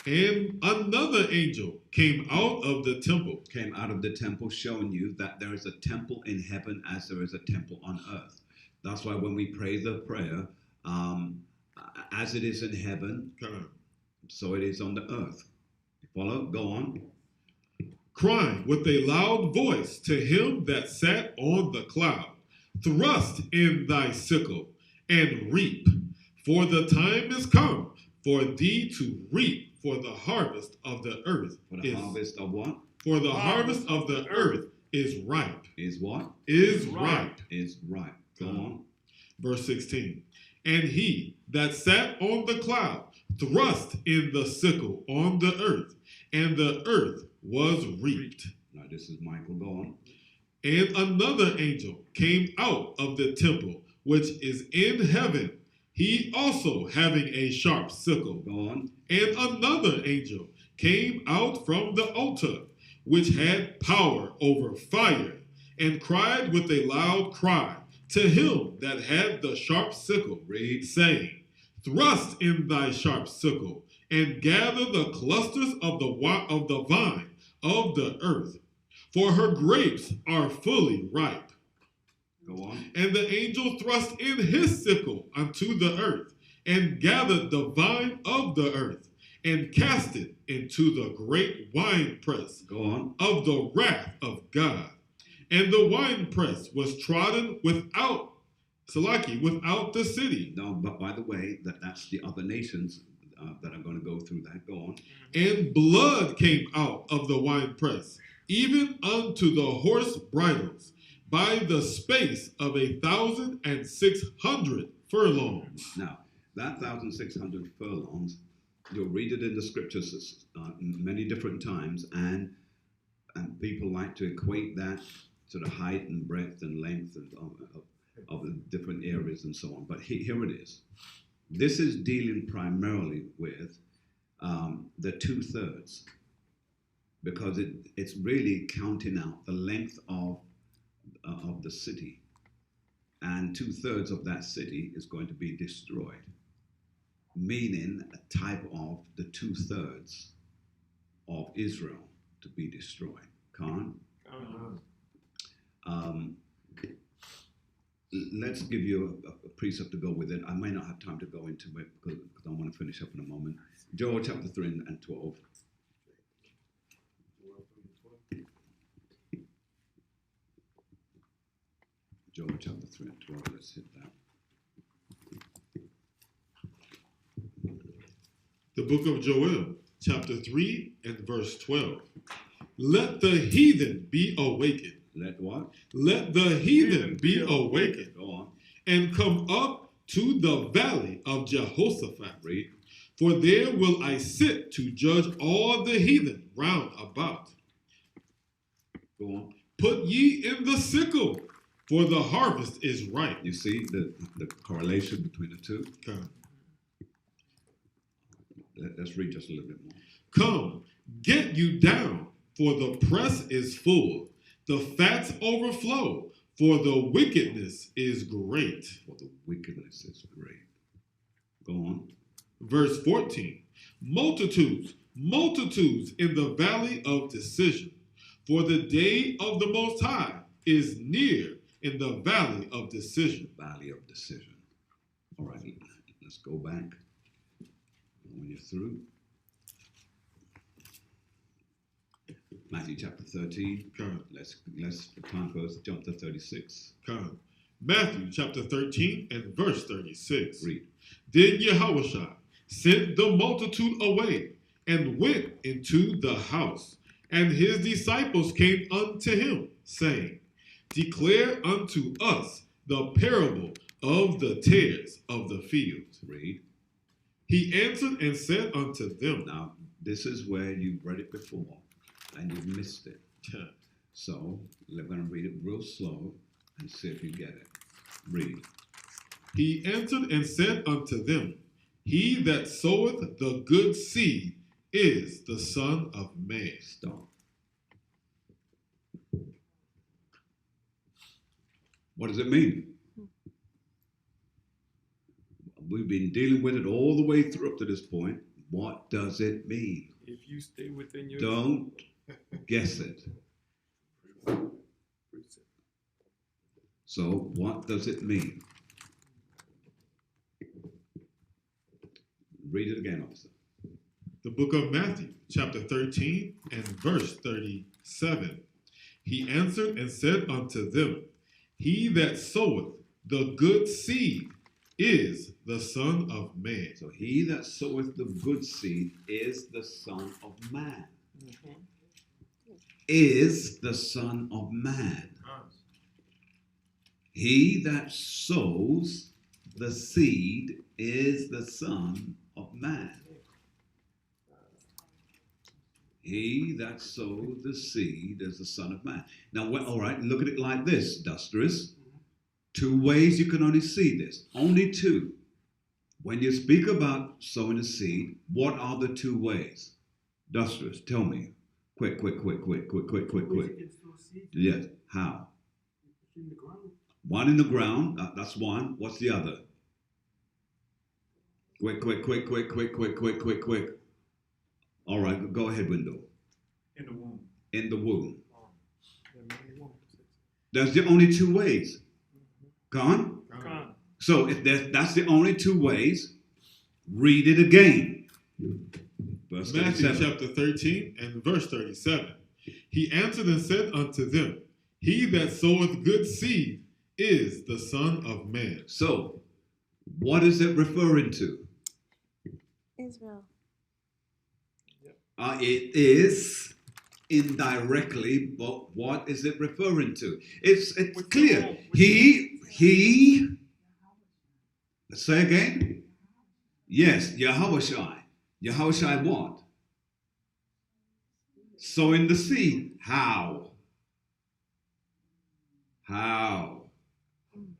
And another angel came out of the temple. Came out of the temple, showing you that there is a temple in heaven as there is a temple on earth. That's why when we pray the prayer, as it is in heaven, so it is on the earth. Follow? Go on. Crying with a loud voice to him that sat on the cloud, Thrust in thy sickle and reap, for the time is come for thee to reap, for the harvest of the earth For the harvest of what? For the harvest of the earth is ripe. Is what? Is ripe. Is ripe. Go on. Verse 16. And he that sat on the cloud thrust in the sickle on the earth, and the earth was reaped. Now this is Michael. Go on. And another angel came out of the temple, which is in heaven, he also having a sharp sickle. Go on. And another angel came out from the altar, which had power over fire, and cried with a loud cry to him that had the sharp sickle, saying, Thrust in thy sharp sickle, and gather the clusters of the vine of the earth, for her grapes are fully ripe. Go on. And the angel thrust in his sickle unto the earth, and gathered the vine of the earth, and cast it into the great winepress Go on. of the wrath of God. And the winepress was trodden without the city. No, but by the way, that's the other nations that are going to go through that. Go on. And blood came out of the winepress, even unto the horse bridles, by the space of 1,600 furlongs. Now, that 1,600 furlongs, you'll read it in the scriptures many different times, and people like to equate that to the height and breadth and length of the different areas and so on. But here it is. This is dealing primarily with the 2/3, because it's really counting out the length of the city, and 2/3 of that city is going to be destroyed, meaning a type of the 2/3 of Israel to be destroyed. Khan? Let's give you a precept to go with it. I may not have time to go into it because I want to finish up in a moment. Joel chapter 3 and 12. Joel chapter 3 and 12. Let's hit that. The book of Joel, chapter 3 and verse 12. Let the heathen be awakened. Let what? Let the heathen be awakened. Go on. And come up to the valley of Jehoshaphat. Read. For there will I sit to judge all the heathen round about. Go on. Put ye in the sickle, for the harvest is ripe. You see the correlation between the two? Okay. Let's read just a little bit more. Come, get you down, for the press is full. The fats overflow, for the wickedness is great. For the wickedness is great. Go on. Verse 14. Multitudes, multitudes in the valley of decision. For the day of the Most High is near in the valley of decision. Valley of decision. All right, let's go back. When you're through. Matthew chapter 13. Come. Let's for time first jump to 36. Come. Matthew chapter 13 and verse 36. Read. Then Yahushua sent the multitude away and went into the house, and his disciples came unto him, saying, Declare unto us the parable of the tares of the field. Read. He answered and said unto them. Now, this is where you've read it before and you've missed it. So, we're going to read it real slow and see if you get it. Read. He answered and said unto them, He that soweth the good seed is the Son of Man. Stop. What does it mean? We've been dealing with it all the way through up to this point. What does it mean? If you stay within your Don't guess it. So, what does it mean? Read it again, officer. The book of Matthew, chapter 13 and verse 37. He answered and said unto them, He that soweth the good seed is the Son of Man. So, he that soweth the good seed is the Son of Man. Mhm. Is the Son of Man. He that sows the seed is the Son of Man. He that sows the seed is the Son of Man. Now, all right, look at it like this, Dusterous. Two ways you can only see this. Only two. When you speak about sowing a seed, what are the two ways? Dusterous, tell me. Quick. Yes, how? In the ground. One in the ground, that's one. What's the other? Quick. All right, go ahead, Wendell. In the womb. In the womb. Yeah, man, you won't. There's the only two ways. Gone? Con. So if that's the only two ways, read it again. Verse Matthew 37. chapter 13 and verse 37. He answered and said unto them, He that soweth good seed is the Son of Man. So, what is it referring to? Israel. It is indirectly, but what is it referring to? It's clear. He. Let's say again. Yes, Yahushua. Yahushua what? Sowing the seed. How?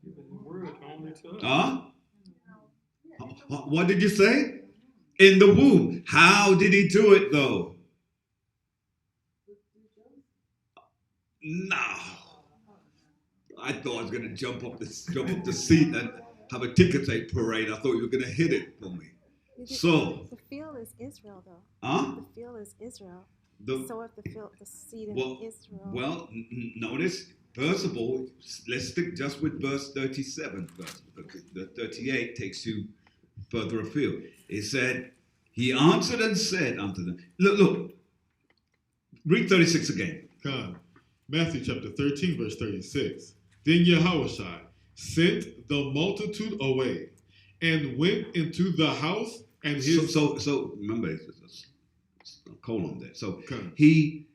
Giving the word only to us. Huh? What did you say? In the womb. How did he do it though? No. I thought I was going to jump up the seat and have a ticker tape parade. I thought you were going to hit it for me. So, the field is Israel, though. huh? The field is Israel. The, So if the seed in well, Israel. well, notice, first of all, let's stick just with verse 37 first, because the 38 takes you further afield. It said, he answered and said unto them, look, read 36 again. Come. Matthew chapter 13 verse 36. Then Yahushua sent the multitude away and went into the house, and his... So remember, it's a colon there. So Come. he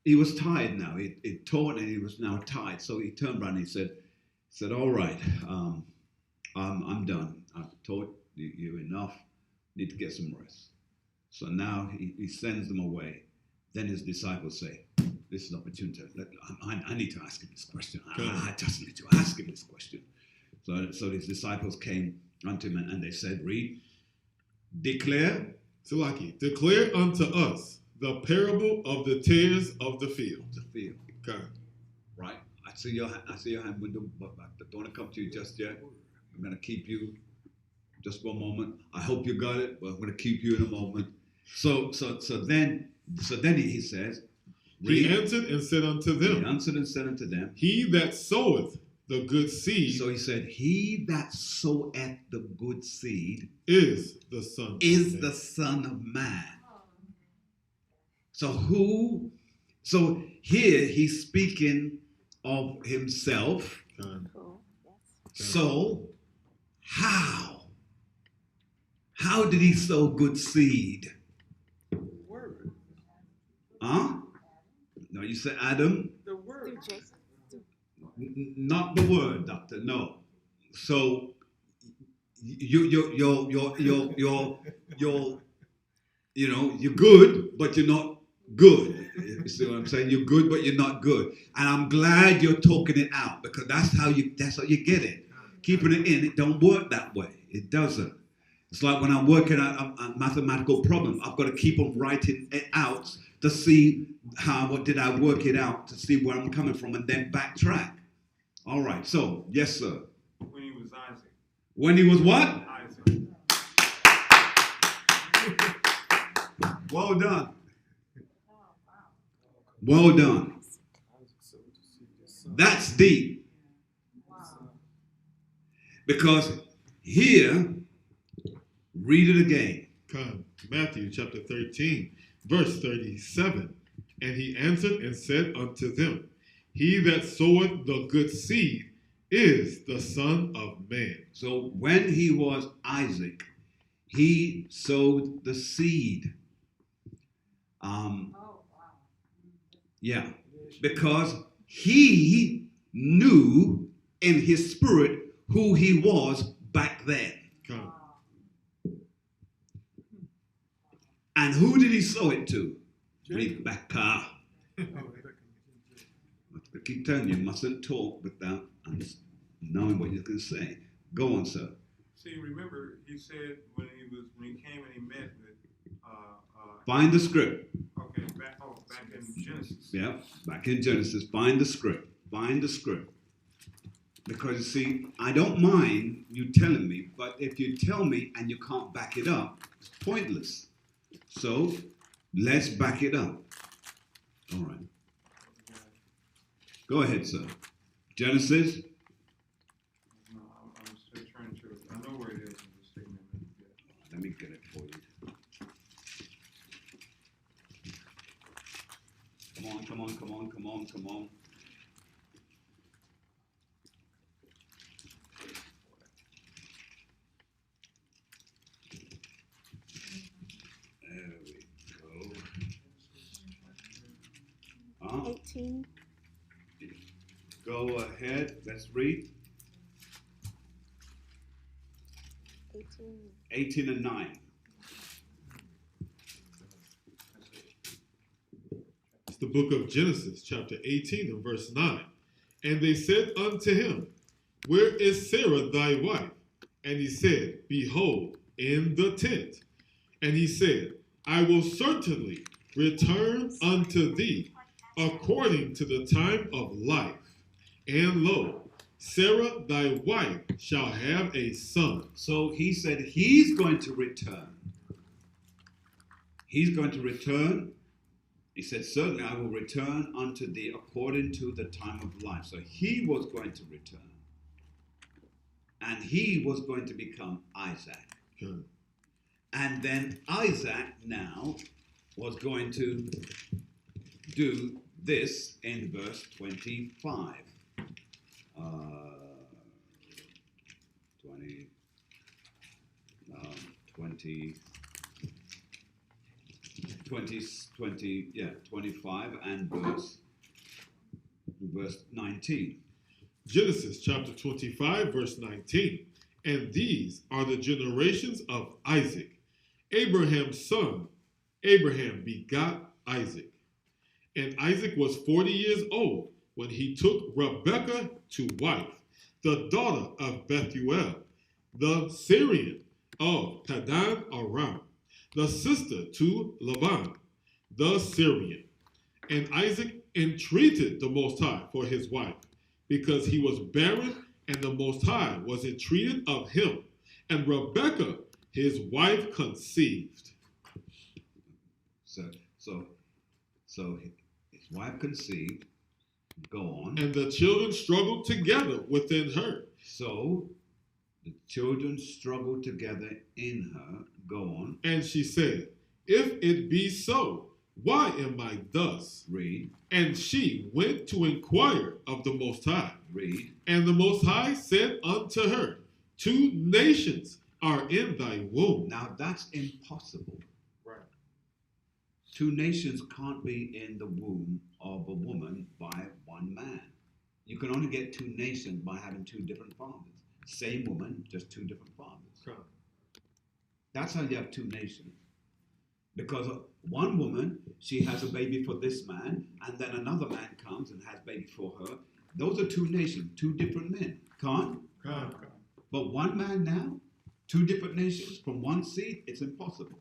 was tired now. He taught and he was now tired. So he turned around and he said, all right, I'm done. I've taught you enough. Need to get some rest. So now he sends them away. Then his disciples say, this is an opportunity. I need to ask him this question. I just need to ask him this question. So his disciples came unto him and they said, read, declare unto us the parable of the tares of the field. the field. Come. Right? I see your hand window, but I don't want to come to you just yet. I'm going to keep you just one moment. I hope you got it, but I'm going to keep you in a moment. So then he says, He read, answered and said unto he them, answered and said unto them, He that soweth the good seed So he said, he that soweth the good seed is the Son of is Man. the Son of Man. So here he's speaking of himself. Cool. Yes. So how did he sow good seed? Word. Huh? No, you said Adam? The word. Through Jacob. Not the word, doctor. No. So you're good, but you're not good. You see what I'm saying? You're good, but you're not good. And I'm glad you're talking it out, because that's how you get it. Keeping it in, it don't work that way. It doesn't. It's like when I'm working out a mathematical problem, I've got to keep on writing it out to see what did I work it out, to see where I'm coming from, and then backtrack. All right. So, yes, sir. When he was Isaac. When he was what? Isaac. Well done. Well done. That's deep. Because here, read it again. Come, Matthew chapter 13, verse 37. And he answered and said unto them, he that soweth the good seed is the Son of Man. So when he was Isaac, he sowed the seed. Yeah, because he knew in his spirit who he was back then. Come. And who did he sow it to? Rebecca. I keep telling you, you mustn't talk without knowing what you're going to say. Go on, sir. See, remember, he said when he came and he met with Find the script. okay, back in Genesis. Yeah, back in Genesis. Find the script. Find the script. Because you see, I don't mind you telling me, but if you tell me and you can't back it up, it's pointless. So let's back it up. All right. Go ahead, sir. Genesis. No, I'm still trying to. I know where it is. I'm just taking a minute to get it. Let me get it for you. Come on. There we go. 18. Go ahead. Let's read. 18. 18 and 9. It's the book of Genesis, chapter 18 and verse 9. And they said unto him, where is Sarah thy wife? And he said, behold, in the tent. And he said, I will certainly return unto thee according to the time of life. And lo, Sarah thy wife shall have a son. So he said he's going to return. He's going to return. He said, certainly I will return unto thee according to the time of life. So he was going to return. And he was going to become Isaac. Come. And then Isaac now was going to do this in verse 25. 25 and verse 19. Genesis chapter 25, verse 19. And these are the generations of Isaac, Abraham's son. Abraham begot Isaac. And Isaac was 40 years old when he took Rebekah to wife, the daughter of Bethuel, the Syrian of Padan Aram, the sister to Laban, the Syrian. And Isaac entreated the Most High for his wife, because he was barren, and the Most High was entreated of him. And Rebekah, his wife, conceived. So his wife conceived. Go on. And the children struggled together within her. So the children struggled together in her. Go on. And she said, If it be so, why am I thus? Read. And she went to inquire of the Most High. Read. And the Most High said unto her, 2 nations are in thy womb. Now that's impossible. Right. 2 nations can't be in the womb of a woman by one man. You can only get 2 nations by having 2 different fathers. Same woman, just 2 different fathers. That's how you have 2 nations. Because one woman, she has a baby for this man, and then another man comes and has baby for her. Those are 2 nations, 2 different men. Can't? But one man now, 2 different nations from one seed, it's impossible.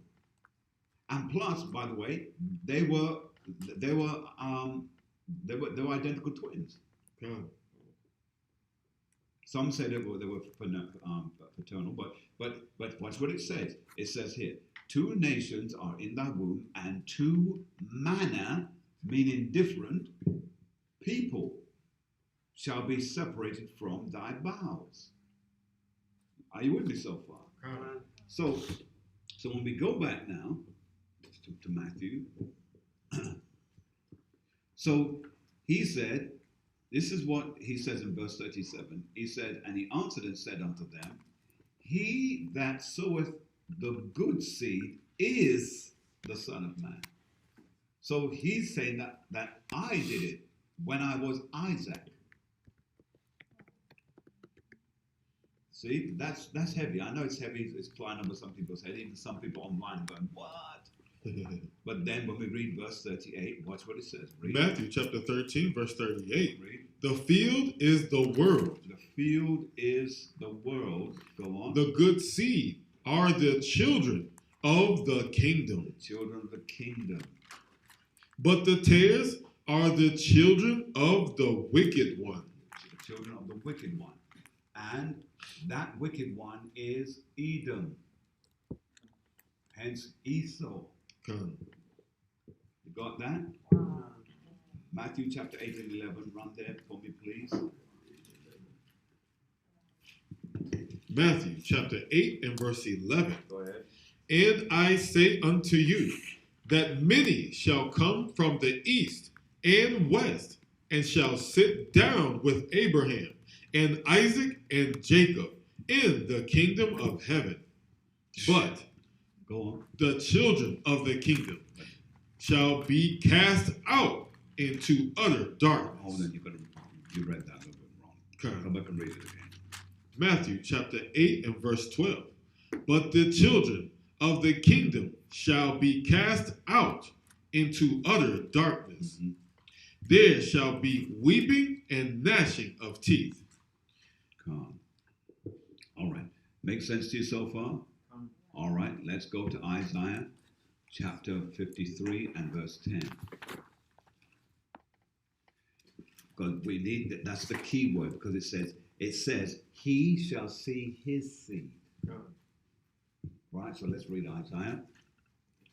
And plus, by the way, they were identical twins. Some say they were paternal, but watch what it says. It says here, 2 nations are in thy womb, and 2 manner, meaning different, people shall be separated from thy bowels. Are you with me so far? So when we go back now to Matthew, so he said, this is what he says in verse 37. He said, and he answered and said unto them, He that soweth the good seed is the Son of Man. So he's saying that I did it when I was Isaac. See, that's heavy. I know it's heavy. It's flying over some people's head. Even some people online are going, what? But then when we read verse 38, watch what it says. Read. Matthew chapter 13, verse 38. Read. The field is the world. The field is the world. Go on. The good seed are the children of the kingdom. The children of the kingdom. But the tares are the children of the wicked one. The children of the wicked one. And that wicked one is Edom. Hence Esau. Come. You got that? Matthew chapter 8 and 11. Run there for me, please. Matthew chapter 8 and verse 11. Go ahead. And I say unto you, that many shall come from the east and west, and shall sit down with Abraham and Isaac and Jacob in the kingdom of heaven. But Go on. the children of the kingdom shall be cast out into utter darkness. Hold on, you read that a little bit wrong. Okay. Go back and read it again. Matthew chapter 8 and verse 12. But the children of the kingdom shall be cast out into utter darkness. Mm-hmm. There shall be weeping and gnashing of teeth. Come. All right. Make sense to you so far? All right. Let's go to Isaiah chapter 53 and verse 10. Because we need that's the key word, because it says he shall see his seed. Right, so let's read Isaiah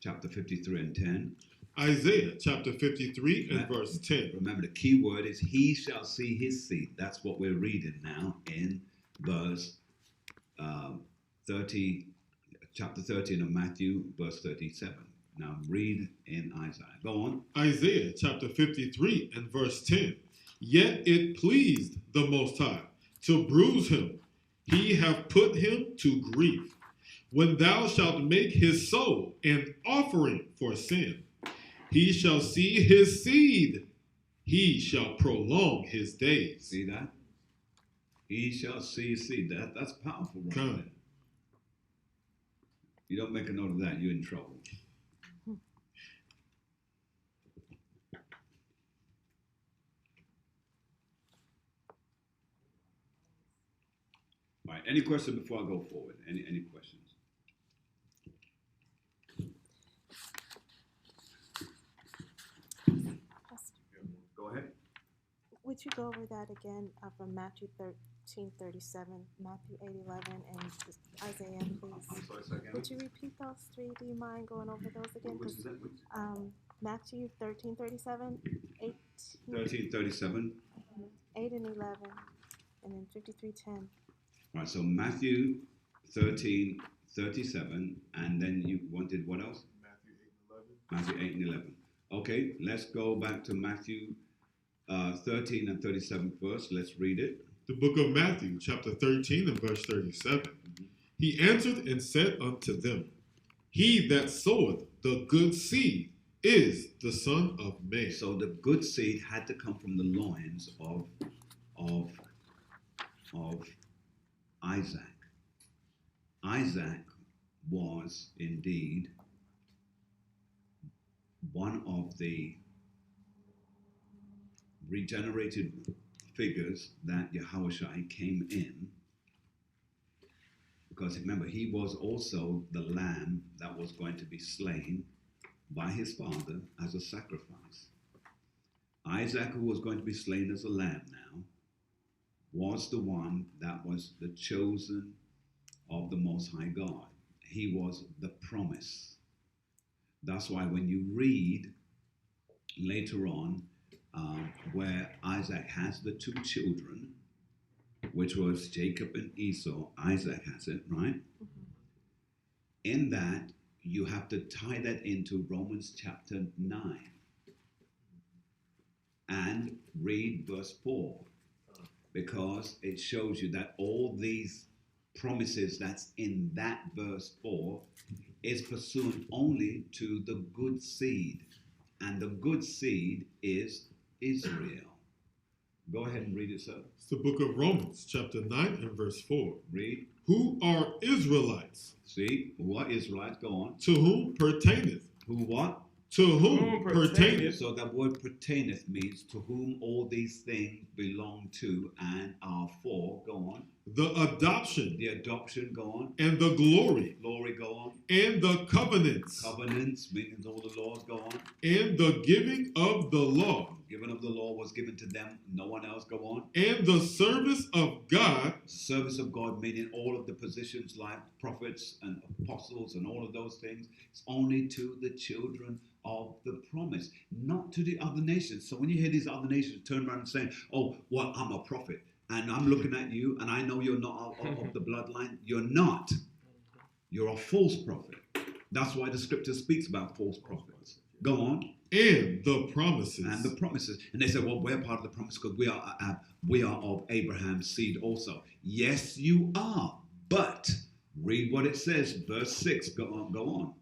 chapter 53 and 10. Isaiah chapter 53 and verse 10. Remember, the key word is he shall see his seed. That's what we're reading now in verse 30, chapter 13 of Matthew, verse 37. Now read in Isaiah. Go on. Isaiah chapter 53 and verse 10. Yet it pleased the Most High to bruise him. He hath put him to grief. When thou shalt make his soul an offering for sin, he shall see his seed. He shall prolong his days. See that? He shall see his seed. That's powerful right Come. there. You don't make a note of that, you're in trouble. All right, any question before I go forward? Any questions? Go ahead. Would you go over that again from Matthew 13:37, Matthew 8:11, and Isaiah, please? I'm sorry, say again. Would you repeat those three? Do you mind going over those again? Which is that? Matthew 13:37, 13:37. 8 and 11, and then 53:10. Right, so Matthew 13:37, and then you wanted what else? Matthew 8 and 11. Okay, let's go back to Matthew 13 and 37 first. Let's read it. The book of Matthew, chapter 13 and verse 37. He answered and said unto them, He that soweth the good seed is the Son of Man. So the good seed had to come from the loins of Isaac. Isaac was indeed one of the regenerated figures that Yahushua came in, because remember, he was also the lamb that was going to be slain by his father as a sacrifice. Isaac, who was going to be slain as a lamb now, was the one that was the chosen of the Most High God. He was the promise. That's why when you read later on where Isaac has the two children, which was Jacob and Esau, Isaac has it, right? In that, you have to tie that into Romans chapter 9 and read verse 4, because it shows you that all these promises that's in that verse 4 is pursuant only to the good seed, and the good seed is Israel. Go ahead and read it, sir. It's the book of Romans, chapter 9 and verse 4. Read. Who are Israelites? See, what Israelites? Go on. To whom pertaineth? Who what? To whom pertaineth? So that word pertaineth means to whom all these things belong to and are for. Go on. The adoption. The adoption. Go on. And the glory. Glory. Go on. And the covenants. Covenants, meaning all the laws. Go on. And the giving of the law. Given of the law was given to them, no one else. Go on. And the service of God. Service of God, meaning all of the positions like prophets and apostles and all of those things. It's only to the children of the promise, not to the other nations. So when you hear these other nations turn around and saying, oh, well, I'm a prophet, and I'm looking at you, and I know you're not of the bloodline. You're not. You're a false prophet. That's why the scripture speaks about false prophets. Go on. And the promises. And the promises. And they say, well, we're part of the promise because we are of Abraham's seed also. Yes, you are. But read what it says, verse 6. Go on.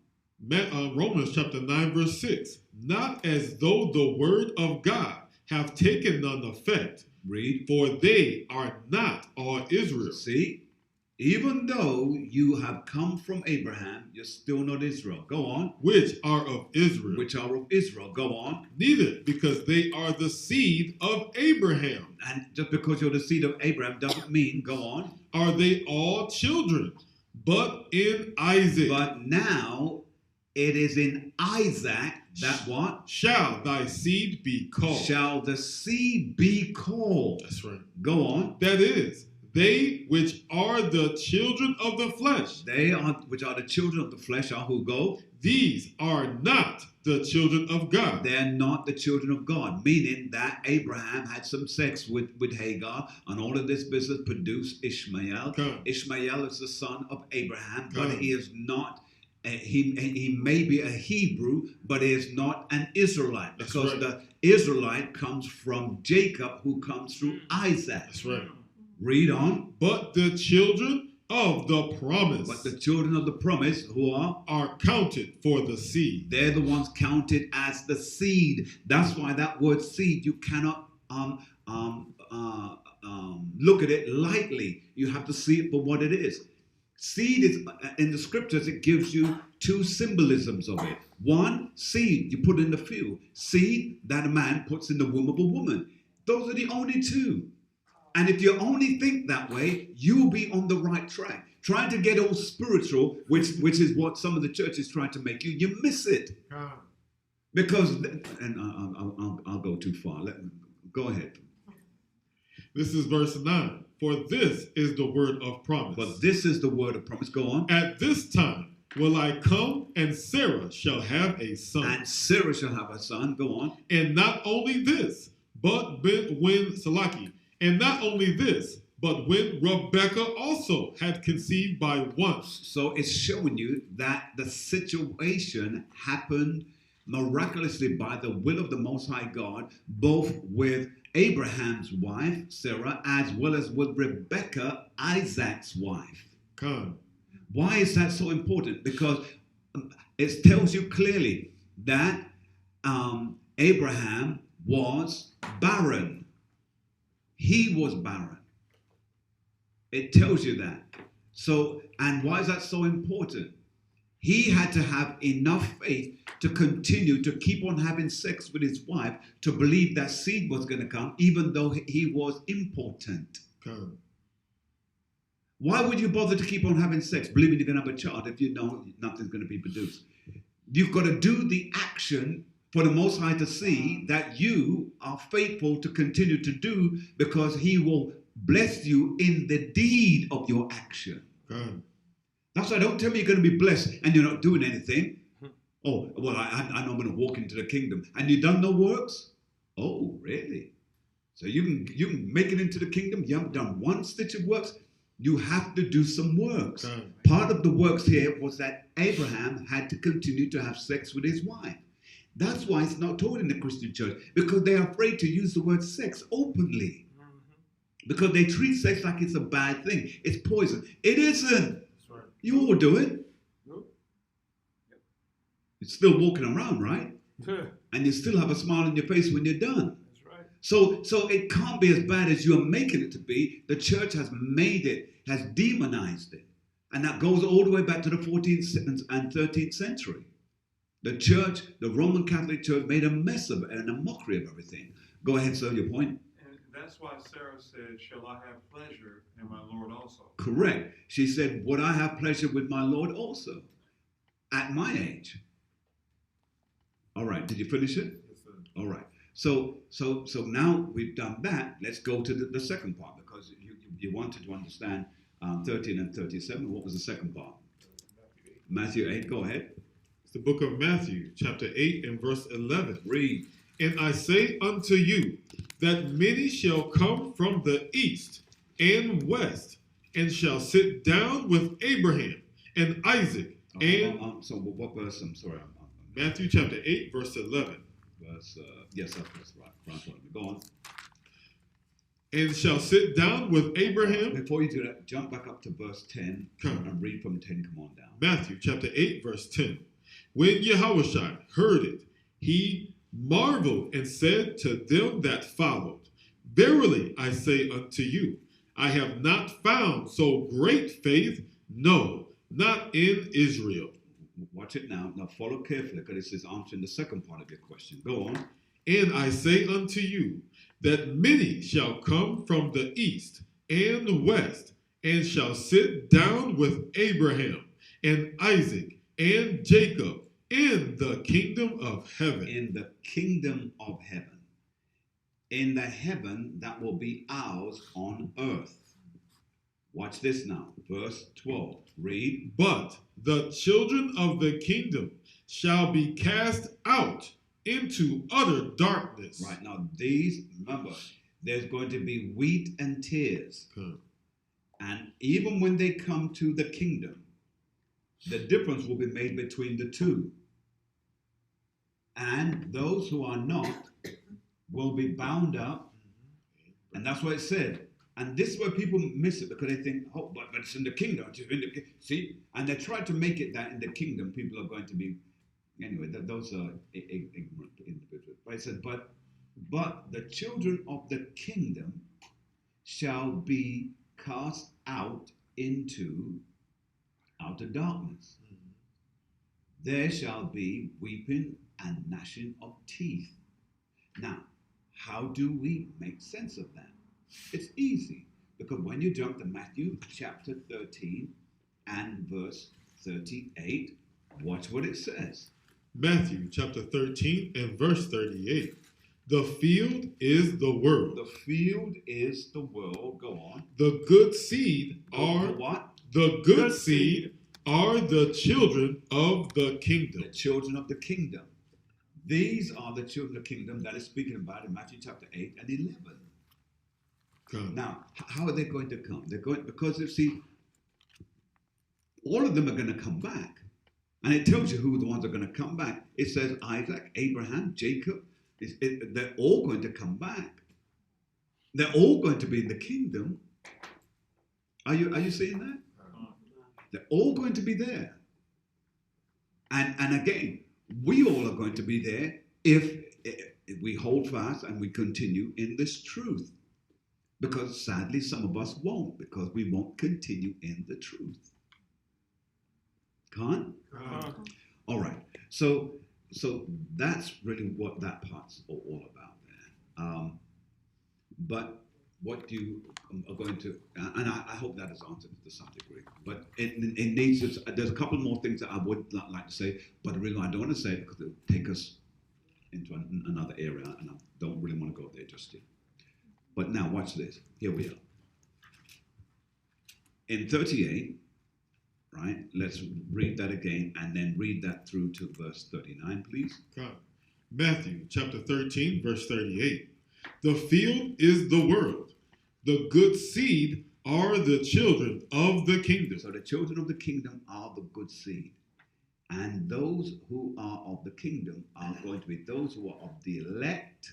Romans chapter 9, verse 6. Not as though the word of God have taken none effect. Read. For they are not all Israel. See? Even though you have come from Abraham, you're still not Israel. Go on. Which are of Israel. Which are of Israel. Go on. Neither, because they are the seed of Abraham. And just because you're the seed of Abraham doesn't mean, go on. Are they all children? But in Isaac. But now it is in Isaac that what? Shall thy seed be called. Shall the seed be called. That's right. Go on. That is, they which are the children of the flesh. They are which are the children of the flesh are who go? These are not the children of God. They're not the children of God, meaning that Abraham had some sex with Hagar, and all of this business produced Ishmael. God. Ishmael is the son of Abraham, God. but he is not. He may be a Hebrew, but he is not an Israelite, because right. the Israelite comes from Jacob, who comes through Isaac. That's right. Read on. But the children of the promise. But the children of the promise, who are counted for the seed. They're the ones counted as the seed. That's why that word seed, you cannot look at it lightly. You have to see it for what it is. Seed is, in the scriptures, it gives you two symbolisms of it. One, seed, you put in the field. Seed that a man puts in the womb of a woman. Those are the only two. And if you only think that way, you'll be on the right track. Trying to get all spiritual, which is what some of the churches try to make you, you miss it. Because, and I'll go too far. Go ahead. This is verse 9. For this is the word of promise. But this is the word of promise. Go on. At this time, will I come, and Sarah shall have a son. And Sarah shall have a son. Go on. And not only this, but and not only this, but when Rebekah also had conceived by one. So it's showing you that the situation happened miraculously by the will of the Most High God, both with Abraham's wife, Sarah, as well as with Rebekah, Isaac's wife. Come. Why is that so important? Because it tells you clearly that Abraham was barren. He was barren. It tells you that. So, and why is that so important? He had to have enough faith to continue to keep on having sex with his wife, to believe that seed was going to come, even though he was impotent. Come. Why would you bother to keep on having sex, believing you're going to have a child if you know nothing's going to be produced? You've got to do the action for the Most High to see that you are faithful to continue to do, because he will bless you in the deed of your action. Come. That's why don't tell me you're going to be blessed and you're not doing anything. Oh, well, I know I'm going to walk into the kingdom. And you done no works? Oh, really? So you can make it into the kingdom? You haven't done one stitch of works? You have to do some works. Part of the works here was that Abraham had to continue to have sex with his wife. That's why it's not taught in the Christian church, because they're afraid to use the word sex openly. Because they treat sex like it's a bad thing. It's poison. It isn't. That's right. You all do it. Nope. You're still walking around, right? That's And you still have a smile on your face when you're done. right. So it can't be as bad as you're making it to be. The church has made it, has demonized it. And that goes all the way back to the 14th and 13th century. The church, the Roman Catholic Church, made a mess of it and a mockery of everything. Go ahead, sir, your point. And that's why Sarah said, shall I have pleasure in my Lord also? Correct. She said, would I have pleasure with my Lord also? At my age. All right, did you finish it? Yes, sir. All right. So now we've done that. Let's go to the second part, because you wanted to understand 13 and 37. What was the second part? Matthew 8. Go ahead. It's the book of Matthew, chapter 8 and verse 11. Read. And I say unto you that many shall come from the east and west, and shall sit down with Abraham and Isaac and So what verse? I'm sorry. Matthew chapter 8, verse 11. Verse, yes, that's right. Go on. And shall sit down with Abraham. Before you do that, jump back up to verse 10 Come. and read from 10. Come on down. Matthew chapter 8, verse 10. When Yahushua heard it, he marveled and said to them that followed, Verily I say unto you, I have not found so great faith, no, not in Israel. Watch it now. Now follow carefully, because this is answering the second part of your question. Go on. And I say unto you, that many shall come from the east and the west, and shall sit down with Abraham and Isaac and Jacob in the kingdom of heaven. In the kingdom of heaven. In the heaven that will be ours on earth. Watch this now. Verse 12. Read. But the children of the kingdom shall be cast out into utter darkness. Right now, remember, there's going to be wheat and tears. Okay. And even when they come to the kingdom, the difference will be made between the two. And those who are not will be bound up. And that's what it said. And this is where people miss it, because they think, oh, but it's in the kingdom. See? And they try to make it that in the kingdom people are going to be, anyway, those are ignorant individuals. But it said, but the children of the kingdom shall be cast out into outer darkness. There shall be weeping and gnashing of teeth. Now, how do we make sense of that? It's easy, because when you jump to Matthew chapter 13 and verse 38, watch what it says. Matthew chapter 13 and verse 38. The field is the world. The field is the world. Go on. The good seed are The what? the good seed are the children of the kingdom. The children of the kingdom. These are the children of the kingdom that is speaking about in Matthew chapter 8 and 11. Come. Now, how are they going to come? They're going because you see, all of them are going to come back. And it tells you who the ones are going to come back. It says Isaac, Abraham, Jacob. They're all going to come back. They're all going to be in the kingdom. Are you seeing that? They're all going to be there. And again, we all are going to be there if we hold fast and we continue in this truth. Because sadly, some of us won't, because we won't continue in the truth. Can't? All right. So that's really what that part's all about there. But what you are going to, and I hope that has answered to some degree, but it needs to, there's a couple more things that I would like to say, but really I don't want to say it because it'll take us into another area, and I don't really want to go there just yet. But now watch this. Here we are. In 38, right, let's read that again and then read that through to verse 39, please. Come. Matthew chapter 13, verse 38. The field is the world. The good seed are the children of the kingdom. So the children of the kingdom are the good seed. And those who are of the kingdom are going to be those who are of the elect.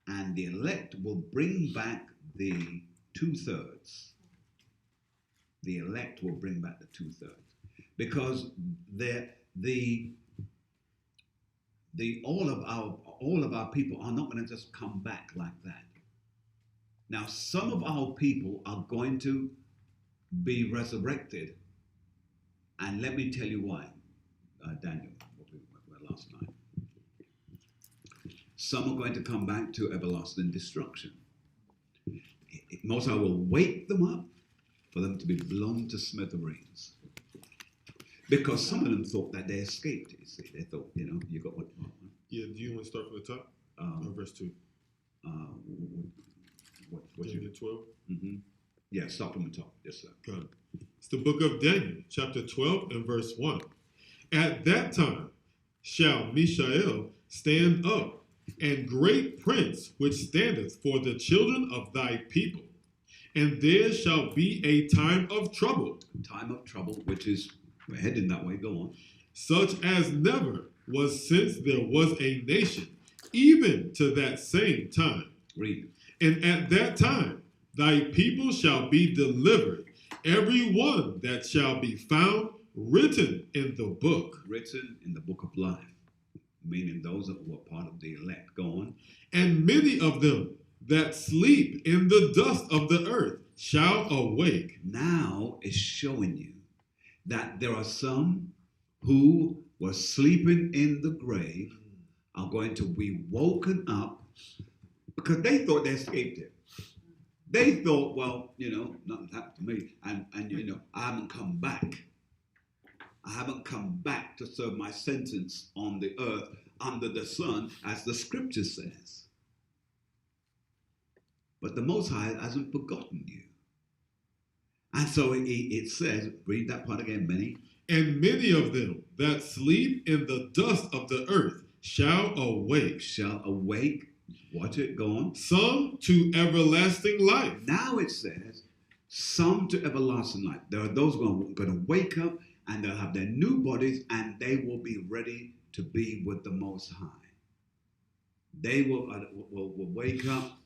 And the elect will bring back the 2/3. The elect will bring back the 2/3. Because all of our people are not going to just come back like that. Now, some of our people are going to be resurrected, and let me tell you why, Daniel, what we were last night. Some are going to come back to everlasting destruction. Most High will wake them up for them to be blown to smithereens. Because some of them thought that they escaped, you see. They thought, you got what? Yeah, do you want to start from the top? Verse 2. What you Daniel 12. Mm-hmm. Yeah, start from the top. Yes, sir. Come. It's the book of Daniel, chapter 12 and verse 1. At that time shall Mishael stand up, and great prince which standeth for the children of thy people. And there shall be a time of trouble. Time of trouble, which is, we're heading that way, go on. Such as never was since there was a nation, even to that same time. Read. And at that time thy people shall be delivered, every one that shall be found written in the book. Written in the book of life, meaning those that were part of the elect. Go on. And many of them that sleep in the dust of the earth shall awake. Now it's showing you that there are some who were sleeping in the grave are going to be woken up because they thought they escaped it. They thought, well, nothing happened to me, and I haven't come back. I haven't come back to serve my sentence on the earth under the sun, as the scripture says. But the Most High hasn't forgotten you. And so it says, read that part again, many. And many of them that sleep in the dust of the earth shall awake. Shall awake. Watch it, go on. Some to everlasting life. Now it says, some to everlasting life. There are those who are going to wake up and they'll have their new bodies and they will be ready to be with the Most High. They will wake up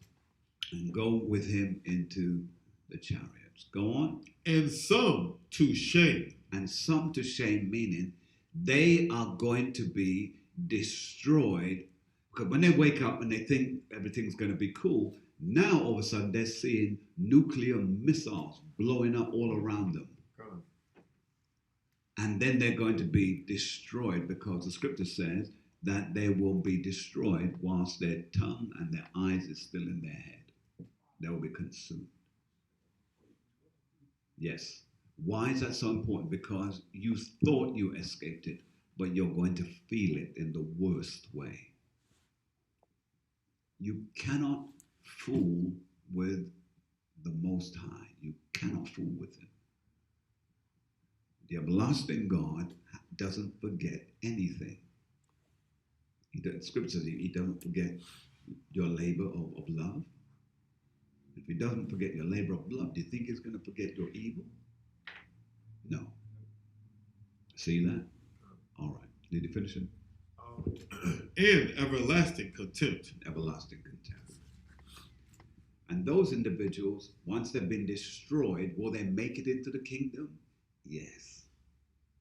and go with him into the chariots. Go on. And some to shame. And some to shame, meaning they are going to be destroyed. Because when they wake up and they think everything's going to be cool, now all of a sudden they're seeing nuclear missiles blowing up all around them. And then they're going to be destroyed because the scripture says that they will be destroyed whilst their tongue and their eyes is still in their head. They will be consumed. Yes. Why is that so important? Because you thought you escaped it, but you're going to feel it in the worst way. You cannot fool with the Most High. You cannot fool with him. The everlasting God doesn't forget anything. Scripture says he doesn't forget your labor of love. If he doesn't forget your labor of love, do you think he's going to forget your evil? No. See that? All right. Did you finish it? And everlasting contempt. Everlasting contempt. And those individuals, once they've been destroyed, will they make it into the kingdom? Yes.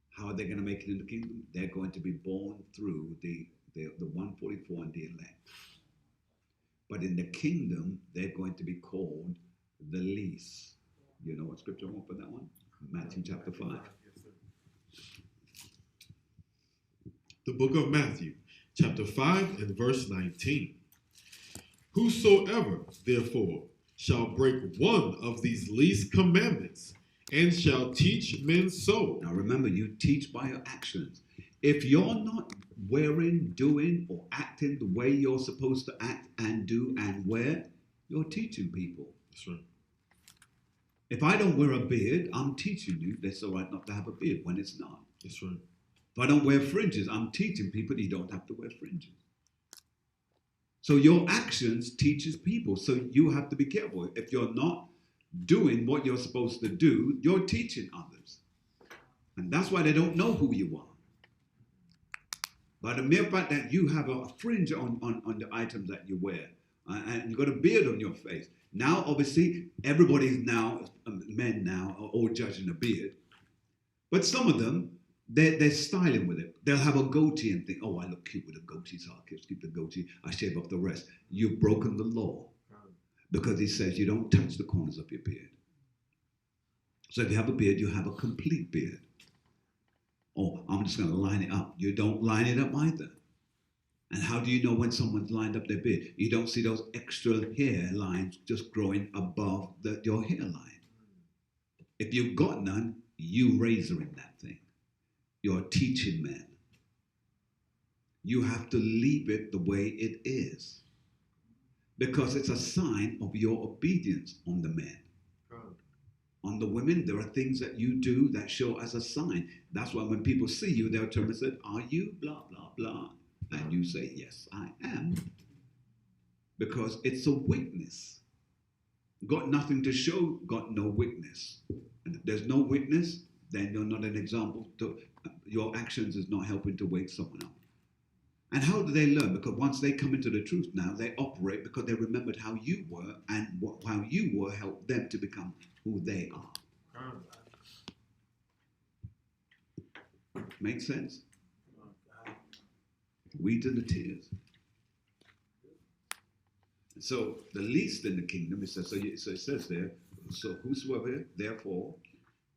How are they going to make it into the kingdom? They're going to be born through the 144 and the elect. But in the kingdom, they're going to be called the least. You know what scripture I want for that one? Matthew chapter 5. The book of Matthew, chapter 5 and verse 19. Whosoever, therefore, shall break one of these least commandments and shall teach men so. Now remember, you teach by your actions. If you're not wearing, doing, or acting the way you're supposed to act and do and wear, you're teaching people. That's right. If I don't wear a beard, I'm teaching you that's all right not to have a beard when it's not. That's right. If I don't wear fringes, I'm teaching people you don't have to wear fringes. So your actions teaches people. So you have to be careful. If you're not doing what you're supposed to do, you're teaching others. And that's why they don't know who you are. By the mere fact that you have a fringe on the items that you wear, and you've got a beard on your face. Now, obviously, everybody's now, men now, are all judging a beard. But some of them, they're styling with it. They'll have a goatee and think, oh, I look cute with a goatee, so I'll keep the goatee. I shave off the rest. You've broken the law. Because he says you don't touch the corners of your beard. So if you have a beard, you have a complete beard. Oh, I'm just going to line it up. You don't line it up either. And how do you know when someone's lined up their beard? You don't see those extra hair lines just growing above your hairline. If you've got none, you razoring that thing. You're teaching men. You have to leave it the way it is. Because it's a sign of your obedience on the men. On the women, there are things that you do that show as a sign. That's why when people see you, they'll turn and say, are you blah, blah, blah? And you say, yes, I am. Because it's a witness. Got nothing to show, got no witness. And if there's no witness, then you're not an example. Your actions is not helping to wake someone up. And how do they learn? Because once they come into the truth now, they operate because they remembered how you were, and how you were helped them to become who they are. Make sense? Weeds and the tears. So the least in the kingdom, it says, so it says there, so whosoever therefore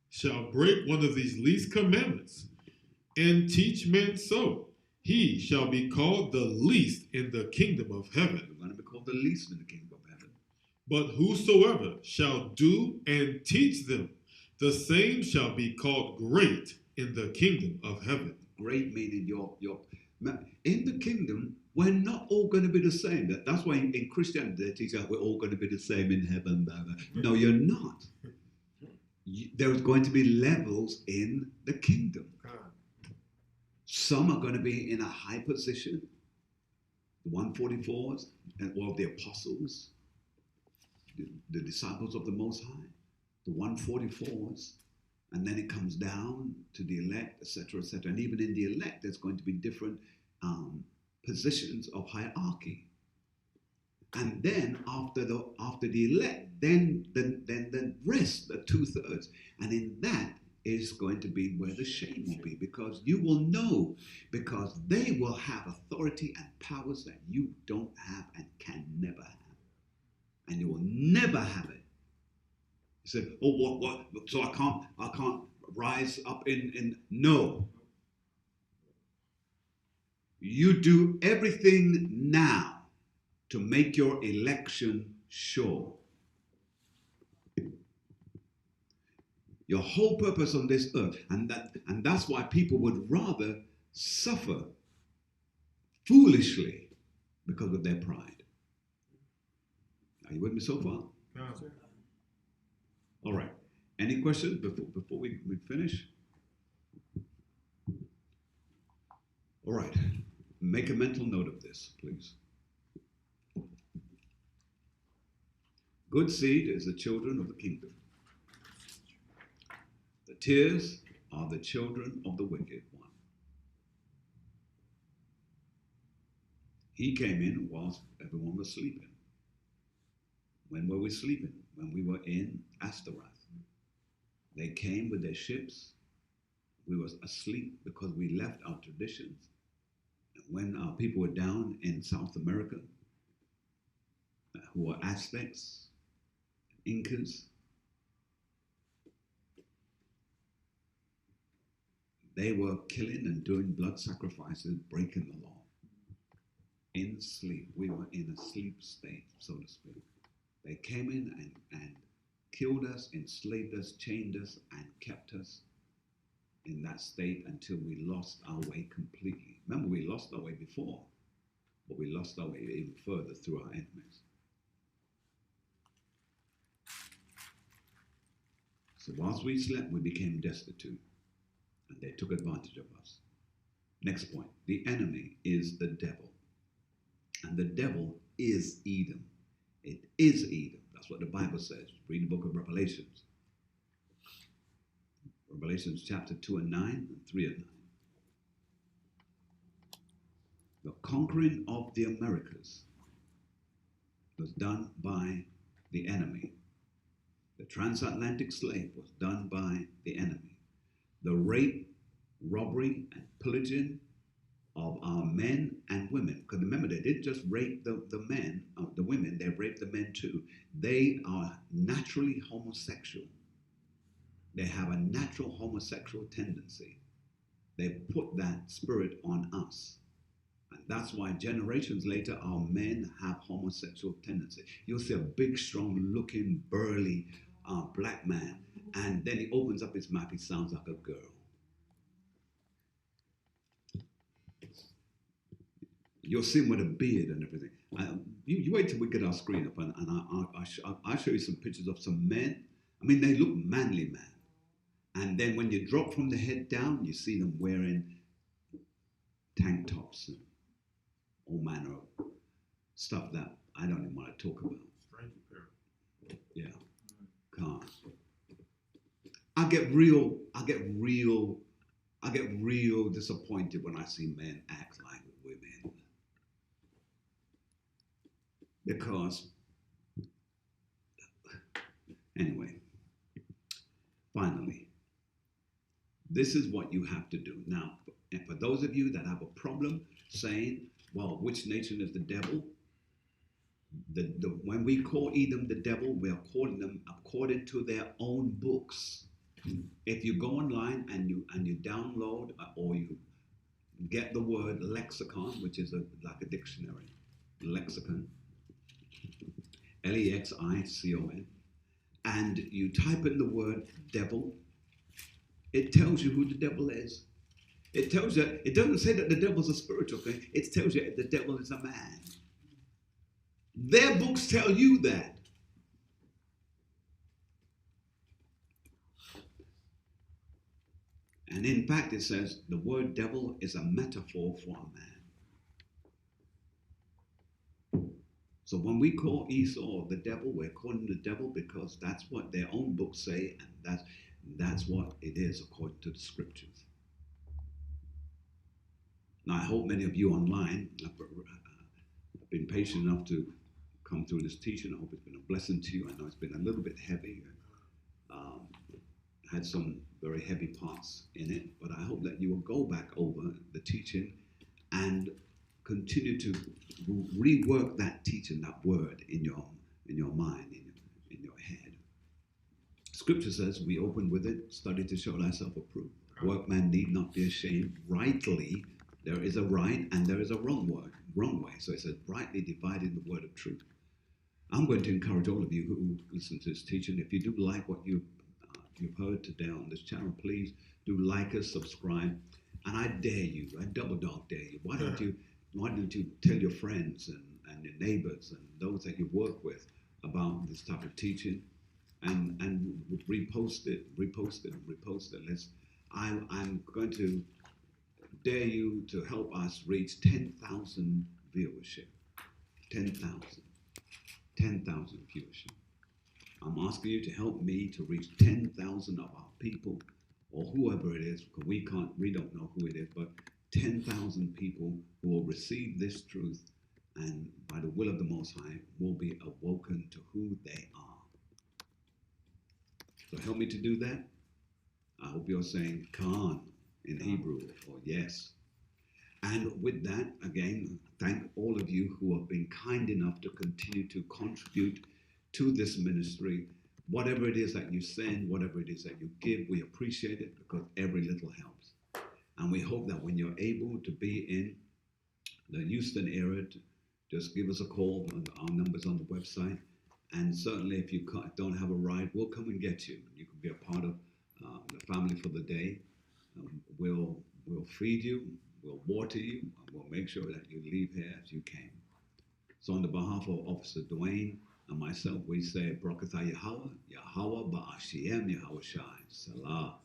shall break one of these least commandments and teach men so, he shall be called the least in the kingdom of heaven. You're going to be called the least in the kingdom of heaven. But whosoever shall do and teach them, the same shall be called great in the kingdom of heaven. Great meaning in the kingdom, we're not all going to be the same. That's why in Christianity they teach us we're all going to be the same in heaven. Blah, blah. No, you're not. There's going to be levels in the kingdom. Some are going to be in a high position, the 144s, and all the apostles, the disciples of the Most High, the 144s, and then it comes down to the elect, etc., etc. And even in the elect, there's going to be different positions of hierarchy. And then after the elect, then the rest, the 2/3, and in that is going to be where the shame will be, because you will know, because they will have authority and powers that you don't have and can never have. And you will never have it. You say, oh, what? So I can't rise up in no. You do everything now to make your election sure. Your whole purpose on this earth, and that's why people would rather suffer foolishly because of their pride. Are you with me so far? No, sir. All right. Any questions before we finish? All right. Make a mental note of this, please. Good seed is the children of the kingdom. The tears are the children of the wicked one. He came in whilst everyone was sleeping. When were we sleeping? When we were in Ashtaroth. They came with their ships. We were asleep because we left our traditions. And when our people were down in South America, who were Aztecs, Incas, they were killing and doing blood sacrifices, breaking the law. In sleep. We were in a sleep state, so to speak. They came in and killed us, enslaved us, chained us, and kept us in that state until we lost our way completely. Remember, we lost our way before, but we lost our way even further through our enemies. So whilst we slept, we became destitute, and they took advantage of us. Next point, the enemy is the devil, and the devil is Edom. It is Edom. That's what the Bible says. Read the book of Revelations. Revelations chapter 2 and 9 and 3 and 9. The conquering of the Americas was done by the enemy. The transatlantic slave was done by the enemy. The rape, robbery, and pillaging of our men and women. Because remember, they didn't just rape the men, the women, they raped the men too. They are naturally homosexual. They have a natural homosexual tendency. They put that spirit on us. And that's why generations later, our men have homosexual tendency. You'll see a big, strong looking, burly black man, and then he opens up his mouth, he sounds like a girl. You'll see him with a beard and everything. You wait till we get our screen up, and I'll show you some pictures of some men. I mean, they look manly, man. And then when you drop from the head down, you see them wearing tank tops and all manner of stuff that I don't even want to talk about. Strange appearance. Yeah, can't. I get real disappointed when I see men act like women. Because, anyway, finally, this is what you have to do. Now, and for those of you that have a problem saying, well, which nation is the devil? When we call Edom the devil, we are calling them according to their own books. If you go online and you download or you get the word lexicon, which is like a dictionary, lexicon, Lexicon, and you type in the word devil, it tells you who the devil is. It tells you, it doesn't say that the devil's a spiritual thing, it tells you the devil is a man. Their books tell you that. And in fact, it says the word devil is a metaphor for a man. So when we call Esau the devil, we're calling him the devil because that's what their own books say, and that's what it is according to the scriptures. Now, I hope many of you online have been patient enough to come through this teaching. I hope it's been a blessing to you. I know it's been a little bit heavy. Had some very heavy parts in it, but I hope that you will go back over the teaching and continue to rework that teaching, that word in your mind, in your head. Scripture says we open with it, study to show thyself approved. Workman need not be ashamed. Rightly, there is a right and there is a wrong way. So it says rightly dividing the word of truth. I'm going to encourage all of you who listen to this teaching, if you do like what you've heard today on this channel, please do like us, subscribe, and I dare you, I double dog dare you. Why don't you tell your friends and your neighbors and those that you work with about this type of teaching, and repost it. I'm going to dare you to help us reach 10,000 viewership. 10,000. 10,000 viewership. I'm asking you to help me to reach 10,000 of our people, or whoever it is, because we don't know who it is, but 10,000 people who will receive this truth and by the will of the Most High will be awoken to who they are. So help me to do that. I hope you're saying Khan in Hebrew, or yes. And with that, again, thank all of you who have been kind enough to continue to contribute to this ministry. Whatever it is that you send, whatever it is that you give, we appreciate it because every little helps. And we hope that when you're able to be in the Houston area, just give us a call. Our number's on the website. And certainly if you don't have a ride, we'll come and get you. You can be a part of the family for the day. We'll feed you, we'll water you, and we'll make sure that you leave here as you came. So on the behalf of Officer Dwayne and myself, we say, Barakatah Yahweh, Yahweh Ba'ashiem Yahweh Shai, Salah.